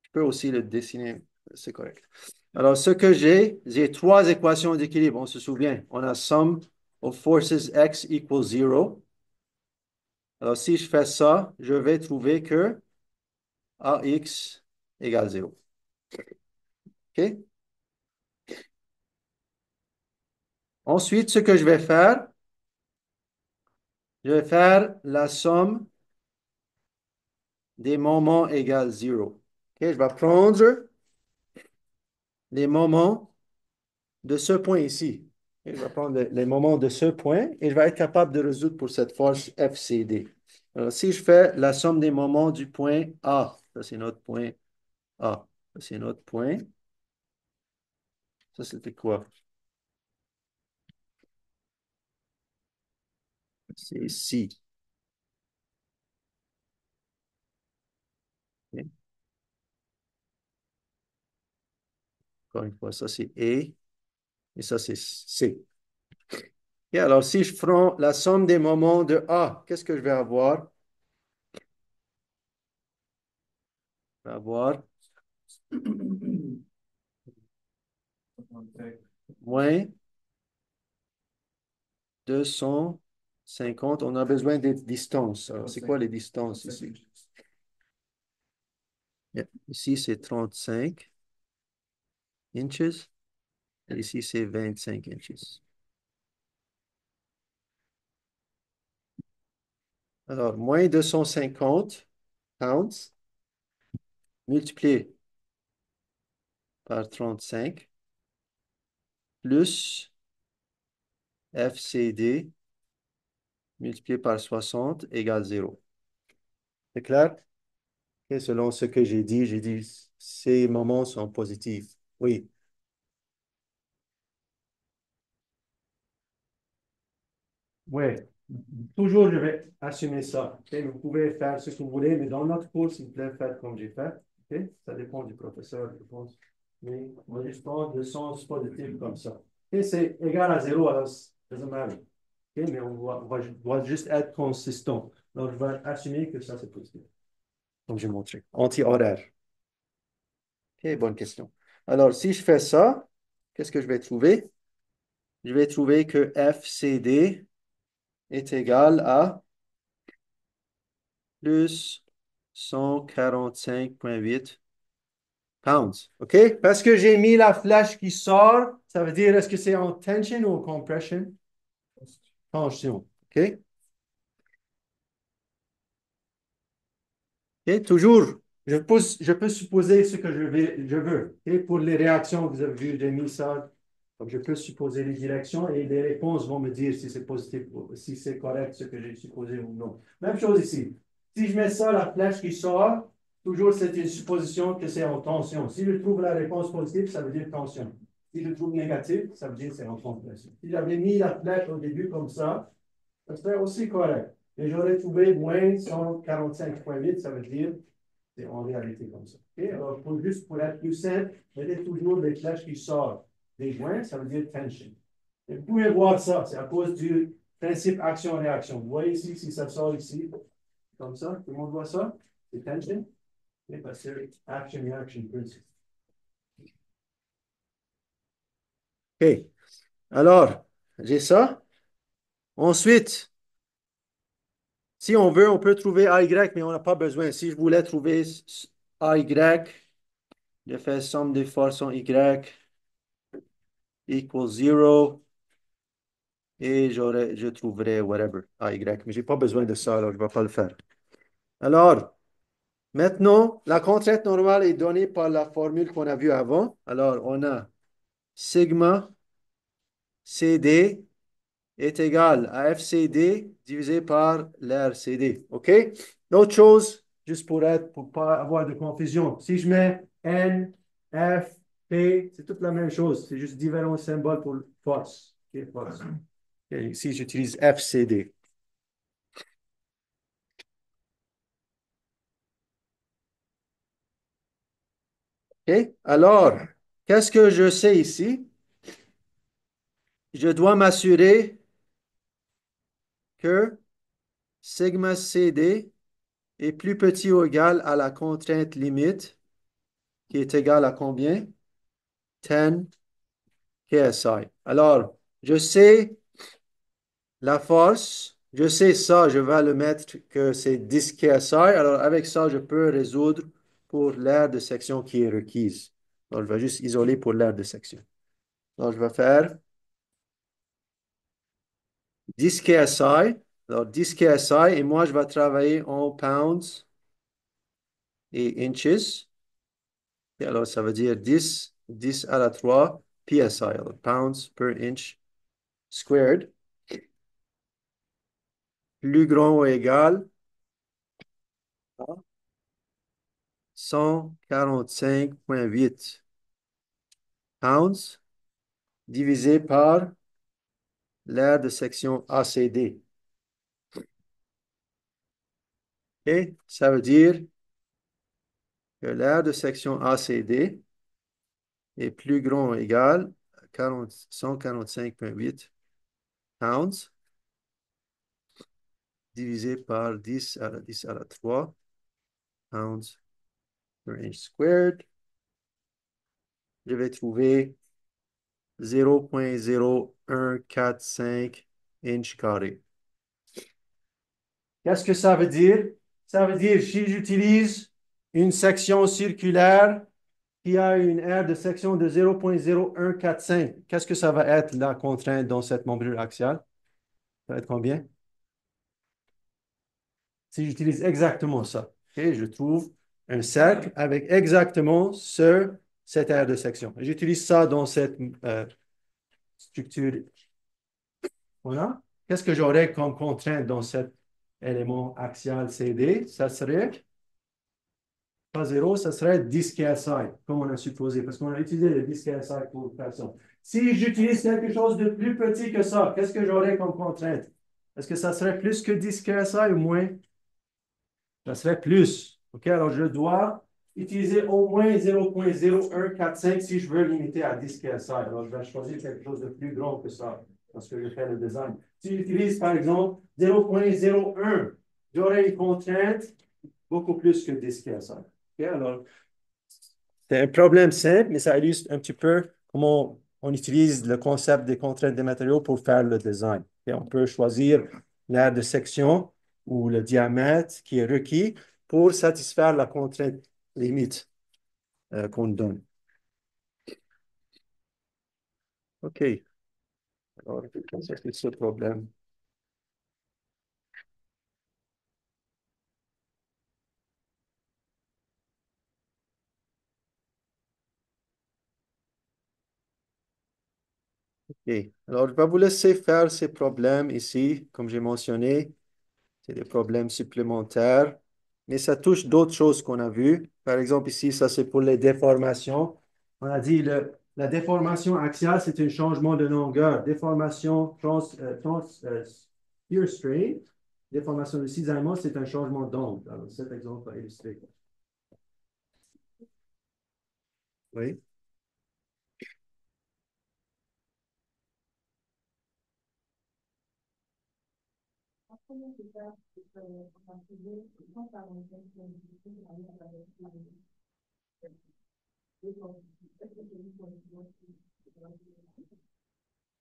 Je peux aussi le dessiner, c'est correct. Alors, ce que j'ai trois équations d'équilibre. On se souvient, on a sum of forces x equals 0. Alors, si je fais ça, je vais trouver que AX égale 0. OK? Ensuite, ce que je vais faire, je vais faire la somme des moments égale 0. OK? Je vais prendre les moments de ce point ici. Et je vais prendre les moments de ce point et je vais être capable de résoudre pour cette force FCD. Alors, si je fais la somme des moments du point A, ça c'est notre point A, ça c'est notre point, ça c'était quoi? C'est ici. OK. Encore une fois, ça c'est A et ça c'est C. Et alors, si je prends la somme des moments de A, qu'est-ce que je vais avoir? Je vais avoir moins 250. On a besoin des distances. Alors, c'est quoi les distances ici? Yeah. Ici, c'est 35 inches. Et ici, c'est 25 inches. Alors, moins 250 pounds multiplié par 35 plus FCD multiplié par 60 égale 0. C'est clair? Et selon ce que j'ai dit ces moments sont positifs. Oui. Oui. Toujours, je vais assumer ça. OK? Vous pouvez faire ce que vous voulez, mais dans notre cours, s'il vous plaît, faites comme j'ai fait. OK? Ça dépend du professeur, je pense. Mais on va juste prendre le sens positif comme ça. Et c'est égal à 0, alors ça doesn't matter. OK? Mais doit juste être consistant. Donc, je vais assumer que ça, c'est positif. Comme j'ai montré. Anti-horaire. OK, bonne question. Alors, si je fais ça, qu'est-ce que je vais trouver? Je vais trouver que FCD est égal à plus 145,8 pounds. OK? Parce que j'ai mis la flèche qui sort, ça veut dire est-ce que c'est en tension ou en compression? Tension. OK? OK? Toujours, je peux supposer ce que je veux. OK? Pour les réactions, vous avez vu, j'ai mis ça. Donc, je peux supposer les directions et les réponses vont me dire si c'est positif, ou si c'est correct ce que j'ai supposé ou non. Même chose ici. Si je mets ça, la flèche qui sort, toujours c'est une supposition que c'est en tension. Si je trouve la réponse positive, ça veut dire tension. Si je trouve négative, ça veut dire c'est en compression. Si j'avais mis la flèche au début comme ça serait aussi correct. Et j'aurais trouvé moins 145,8, ça veut dire c'est en réalité comme ça. OK? Alors, juste pour être plus simple, mettez toujours les flèches qui sortent des joints, ça veut dire tension. Et vous pouvez voir ça, c'est à cause du principe action-réaction. Vous voyez ici, si ça sort ici, comme ça, tout le monde voit ça? C'est tension. Et parce que action-reaction principle. OK. Alors, j'ai ça. Ensuite, si on veut, on peut trouver AY, mais on n'a pas besoin. Si je voulais trouver AY, je fais somme des forces en Y equals 0 et je trouverai whatever, AY. Mais je n'ai pas besoin de ça, alors je ne vais pas le faire. Alors, maintenant, la contrainte normale est donnée par la formule qu'on a vue avant. Alors, on a sigma CD est égal à FCD divisé par l'air CD. OK? L'autre chose, juste pour ne pas avoir de confusion, si je mets N, F, P, c'est toute la même chose. C'est juste différents symboles pour force. OK, force. OK, ici, j'utilise FCD. OK? Alors, qu'est-ce que je sais ici? Je dois m'assurer que sigma CD est plus petit ou égal à la contrainte limite, qui est égale à combien? 10 KSI. Alors, je sais la force, je sais ça, je vais le mettre que c'est 10 KSI. Alors, avec ça, je peux résoudre pour l'aire de section qui est requise. Alors, je vais juste isoler pour l'aire de section. Alors, je vais faire 10 KSI. Alors, 10 KSI, et moi, je vais travailler en pounds et inches. Et alors, ça veut dire 10 à la 3 PSI, alors pounds per inch squared, plus grand ou égal à 145,8 pounds divisé par l'aire de section ACD. Et ça veut dire que l'aire de section ACD est plus grand ou égal à 145,8 pounds divisé par 10 à la 3 pounds per inch squared. Je vais trouver 0,0145 inches carrés. Qu'est-ce que ça veut dire? Ça veut dire si j'utilise une section circulaire qui a une aire de section de 0,0145, qu'est-ce que ça va être la contrainte dans cette membrure axiale? Ça va être combien? Si j'utilise exactement ça, ok, je trouve un cercle avec exactement cette aire de section. J'utilise ça dans cette structure. Voilà. Qu'est-ce que j'aurais comme contrainte dans cet élément axial CD? Ça serait pas 0, ça serait 10 KSI, comme on a supposé, parce qu'on a utilisé le 10 KSI pour faire ça. Si j'utilise quelque chose de plus petit que ça, qu'est-ce que j'aurais comme contrainte? Est-ce que ça serait plus que 10 KSI ou moins? Ça serait plus. OK, alors je dois utiliser au moins 0,0145 si je veux limiter à 10 KSI. Alors, je vais choisir quelque chose de plus grand que ça parce que je fais le design. Si j'utilise, par exemple, 0,01, j'aurai une contrainte beaucoup plus que 10 KSI. OK, alors, c'est un problème simple, mais ça illustre un petit peu comment on utilise le concept des contraintes des matériaux pour faire le design. Et on peut choisir l'aire de section ou le diamètre qui est requis pour satisfaire la contrainte limite qu'on donne. OK. Alors, ça, c'est ce problème. OK. Alors, je vais vous laisser faire ces problèmes ici, comme j'ai mentionné. C'est des problèmes supplémentaires, mais ça touche d'autres choses qu'on a vues. Par exemple, ici, ça c'est pour les déformations. On a dit la déformation axiale, c'est un changement de longueur. Déformation shear strain, déformation de cisaillement, c'est un changement d'angle. Alors, cet exemple va illustrer. Oui.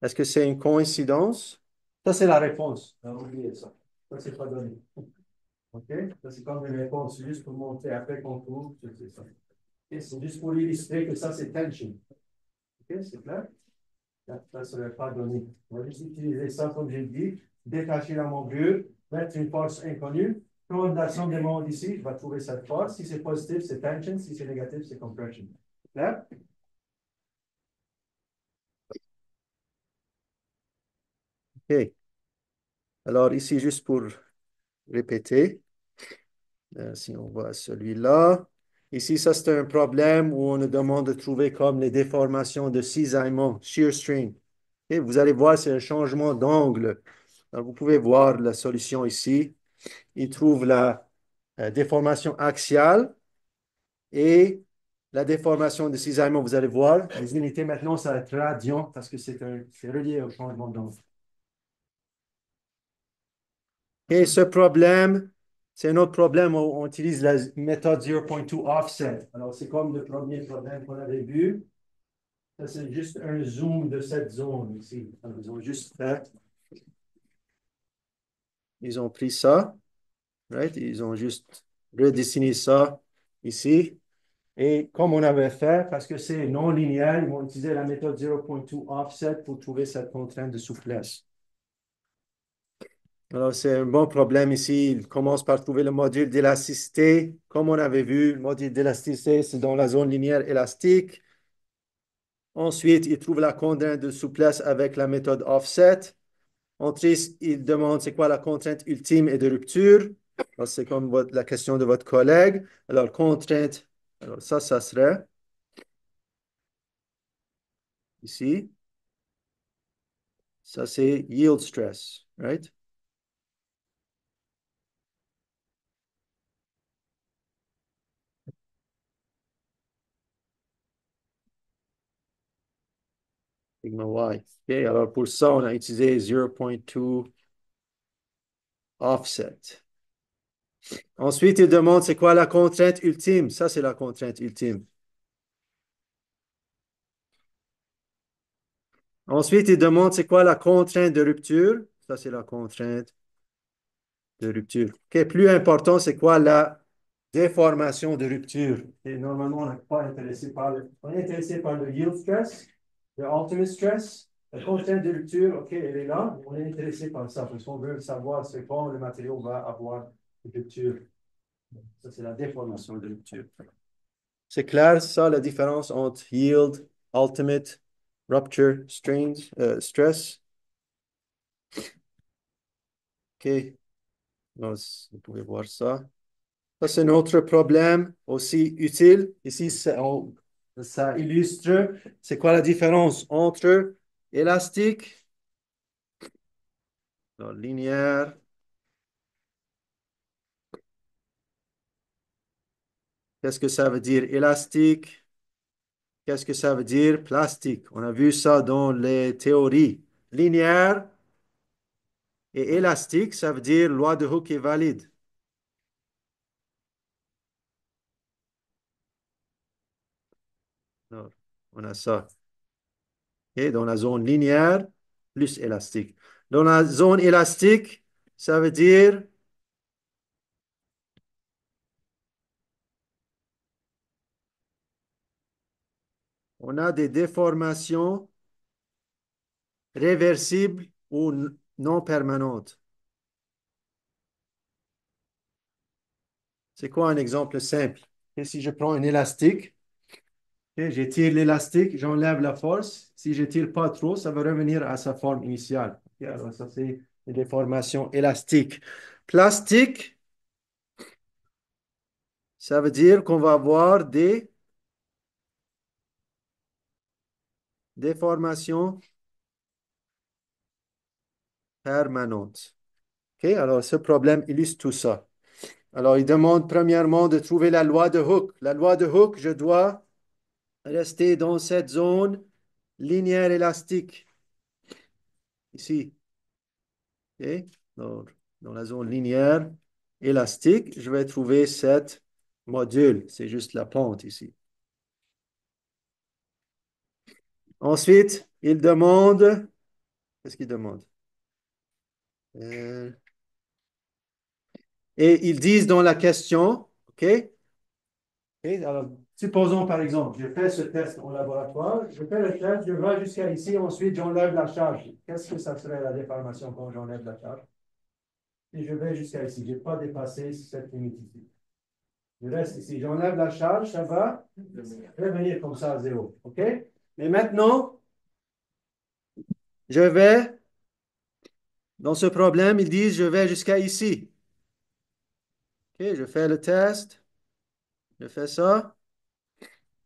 Est-ce que c'est une coïncidence? Ça, c'est la réponse. Oubliez ça. Ça, c'est pas donné. OK? Ça, c'est comme une réponse. C'est juste pour montrer après qu'on trouve. C'est ça. OK? C'est juste pour illustrer que ça, c'est tension. OK? C'est clair? Ça ne serait pas donné. On va juste utiliser ça, comme j'ai dit, détacher la membrure, mettre une force inconnue, prendre la somme des mondes ici, je vais trouver cette force. Si c'est positif, c'est tension. Si c'est négatif, c'est compression. Clair? OK. Alors ici, juste pour répéter, si on voit celui-là, ici, ça c'est un problème où on nous demande de trouver comme les déformations de cisaillement, shear strain. Et vous allez voir, c'est un changement d'angle. Alors, vous pouvez voir la solution ici. Il trouve la déformation axiale et la déformation de cisaillement. Vous allez voir, les unités maintenant, ça va être radian parce que c'est relié au changement d'angle. Et ce problème, c'est un autre problème où on utilise la méthode 0.2 offset. Alors, c'est comme le premier problème qu'on avait vu. Ça, c'est juste un zoom de cette zone ici. Alors, ils ont juste fait, ils ont pris ça, right? Ils ont juste redessiné ça ici. Et comme on avait fait, parce que c'est non linéaire, ils vont utiliser la méthode 0.2 offset pour trouver cette contrainte de souplesse. Alors, c'est un bon problème ici. Il commence par trouver le module d'élasticité. Comme on avait vu, le module d'élasticité, c'est dans la zone linéaire élastique. Ensuite, il trouve la contrainte de souplesse avec la méthode offset. Ensuite, il demande c'est quoi la contrainte ultime et de rupture. C'est comme la question de votre collègue. Alors, contrainte, alors ça serait ici. Ça, c'est yield stress, right? Sigma Y. OK, alors pour ça, on a utilisé 0.2 offset. Ensuite, il demande c'est quoi la contrainte ultime. Ça, c'est la contrainte ultime. Ensuite, il demande c'est quoi la contrainte de rupture. Ça, c'est la contrainte de rupture. OK, plus important, c'est quoi la déformation de rupture. Et normalement, on n'est pas intéressé par on est intéressé par le yield stress, le ultimate stress. La contrainte de rupture, OK, elle est là. On est intéressé par ça parce qu'on veut savoir c'est quand le matériau va avoir une rupture. Ça, c'est la déformation de rupture. C'est clair, ça, la différence entre yield, ultimate, rupture, stress. OK, donc, vous pouvez voir ça. Ça, c'est notre problème aussi utile. Ici, ça illustre c'est quoi la différence entre élastique, linéaire, qu'est-ce que ça veut dire élastique, qu'est-ce que ça veut dire plastique. On a vu ça dans les théories. Linéaire et élastique, ça veut dire loi de Hooke est valide. Alors, on a ça. Et dans la zone linéaire, plus élastique. Dans la zone élastique, ça veut dire on a des déformations réversibles ou non permanentes. C'est quoi un exemple simple? Et si je prends un élastique, et j'étire l'élastique, j'enlève la force. Si je tire pas trop, ça va revenir à sa forme initiale. Alors ça, c'est une déformation élastique. Plastique, ça veut dire qu'on va avoir des déformations permanentes. OK? Alors, ce problème illustre tout ça. Alors, il demande premièrement de trouver la loi de Hooke. La loi de Hooke, je dois rester dans cette zone linéaire élastique, ici. OK? Donc, dans la zone linéaire élastique, je vais trouver cette module. C'est juste la pente ici. Ensuite, il demande, qu'est-ce qu'il demande? Euh, et ils disent dans la question, OK? Et alors, supposons par exemple, je fais ce test au laboratoire, je fais le test, je vais jusqu'à ici, ensuite j'enlève la charge. Qu'est-ce que ça serait la déformation quand j'enlève la charge? Et je vais jusqu'à ici, je n'ai pas dépassé cette limite ici. Je reste ici, j'enlève la charge, ça va revenir comme ça à zéro. OK? Mais maintenant, je vais Dans ce problème, ils disent, je vais jusqu'à ici. OK, je fais le test, je fais ça.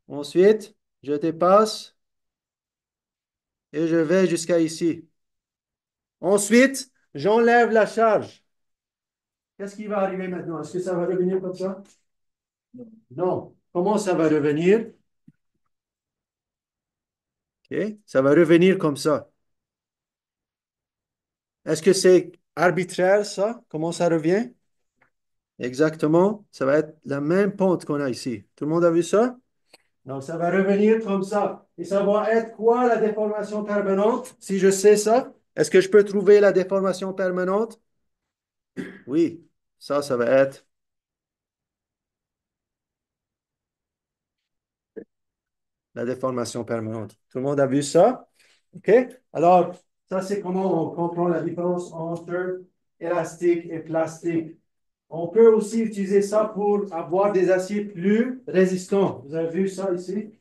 Ensuite, je dépasse et je vais jusqu'à ici. Ensuite, j'enlève la charge. Qu'est-ce qui va arriver maintenant? Est-ce que ça va revenir comme ça? Non. Comment ça va revenir? OK, ça va revenir comme ça. Est-ce que c'est arbitraire, ça? Comment ça revient? Exactement. Ça va être la même pente qu'on a ici. Tout le monde a vu ça? Donc, ça va revenir comme ça. Et ça va être quoi la déformation permanente? Si je sais ça, est-ce que je peux trouver la déformation permanente? Oui. Ça va être la déformation permanente. Tout le monde a vu ça? OK? Alors, ça, c'est comment on comprend la différence entre élastique et plastique. On peut aussi utiliser ça pour avoir des aciers plus résistants. Vous avez vu ça ici?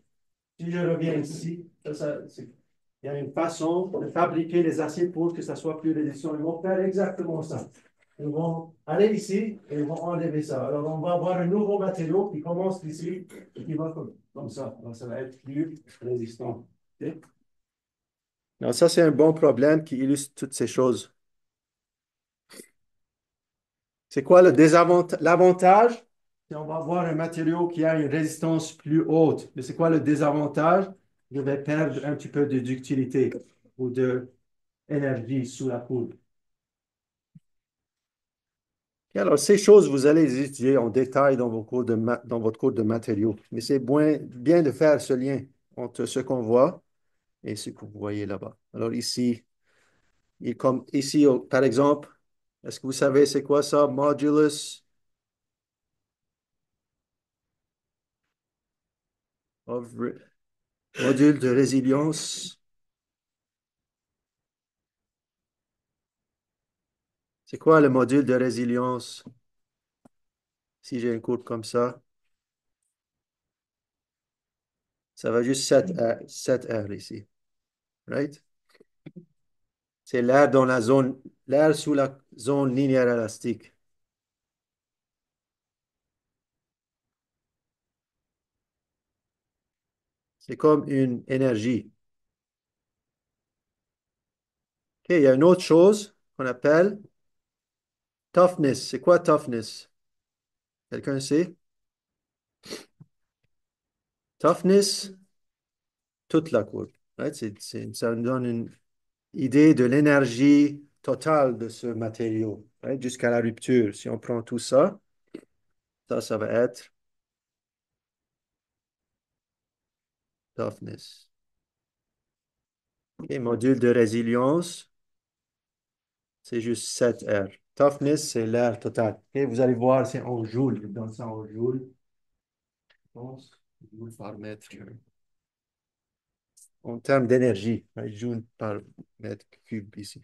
Si je reviens ici, il y a une façon de fabriquer les aciers pour que ça soit plus résistant. Ils vont faire exactement ça. Ils vont aller ici et ils vont enlever ça. Alors, on va avoir un nouveau matériau qui commence ici et qui va comme ça. Donc, ça va être plus résistant. OK? Donc, ça, c'est un bon problème qui illustre toutes ces choses. C'est quoi le désavantage? L'avantage, c'est on va avoir un matériau qui a une résistance plus haute. Mais c'est quoi le désavantage? Je vais perdre un petit peu de ductilité ou de énergie sous la poudre. Et alors, ces choses, vous allez les étudier en détail dans dans votre cours de matériaux. Mais c'est bien de faire ce lien entre ce qu'on voit et ce que vous voyez là-bas. Alors ici, comme ici, par exemple, est-ce que vous savez c'est quoi ça? Of re- Module de résilience. C'est quoi le module de résilience? Si j'ai une courbe comme ça va juste 7 R ici. Right? C'est l'air sous la zone linéaire élastique. C'est comme une énergie. OK, il y a une autre chose qu'on appelle toughness. C'est quoi toughness? Quelqu'un sait? Toughness, toute la courbe. Right? Ça nous donne une idée de l'énergie totale de ce matériau, right? Jusqu'à la rupture. Si on prend tout ça, ça va être toughness. OK, module de résilience, c'est juste 7 R. Toughness, c'est l'air total. OK, vous allez voir, c'est en joule. Je donne ça en joule. Je pense, joule par mètre. En termes d'énergie, right? Joule par mètre cube ici.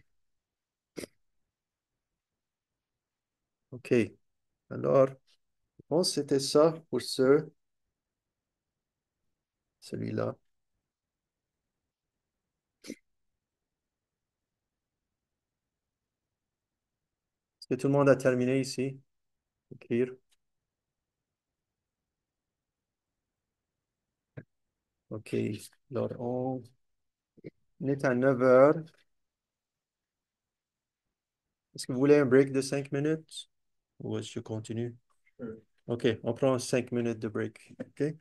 OK. Alors, je pense que c'était ça pour celui-là. Est-ce que tout le monde a terminé ici? Écrire. OK. Alors, on est à 9 heures. Est-ce que vous voulez un break de 5 minutes? Ou est-ce que je continue? OK, on prend 5 minutes de break. OK?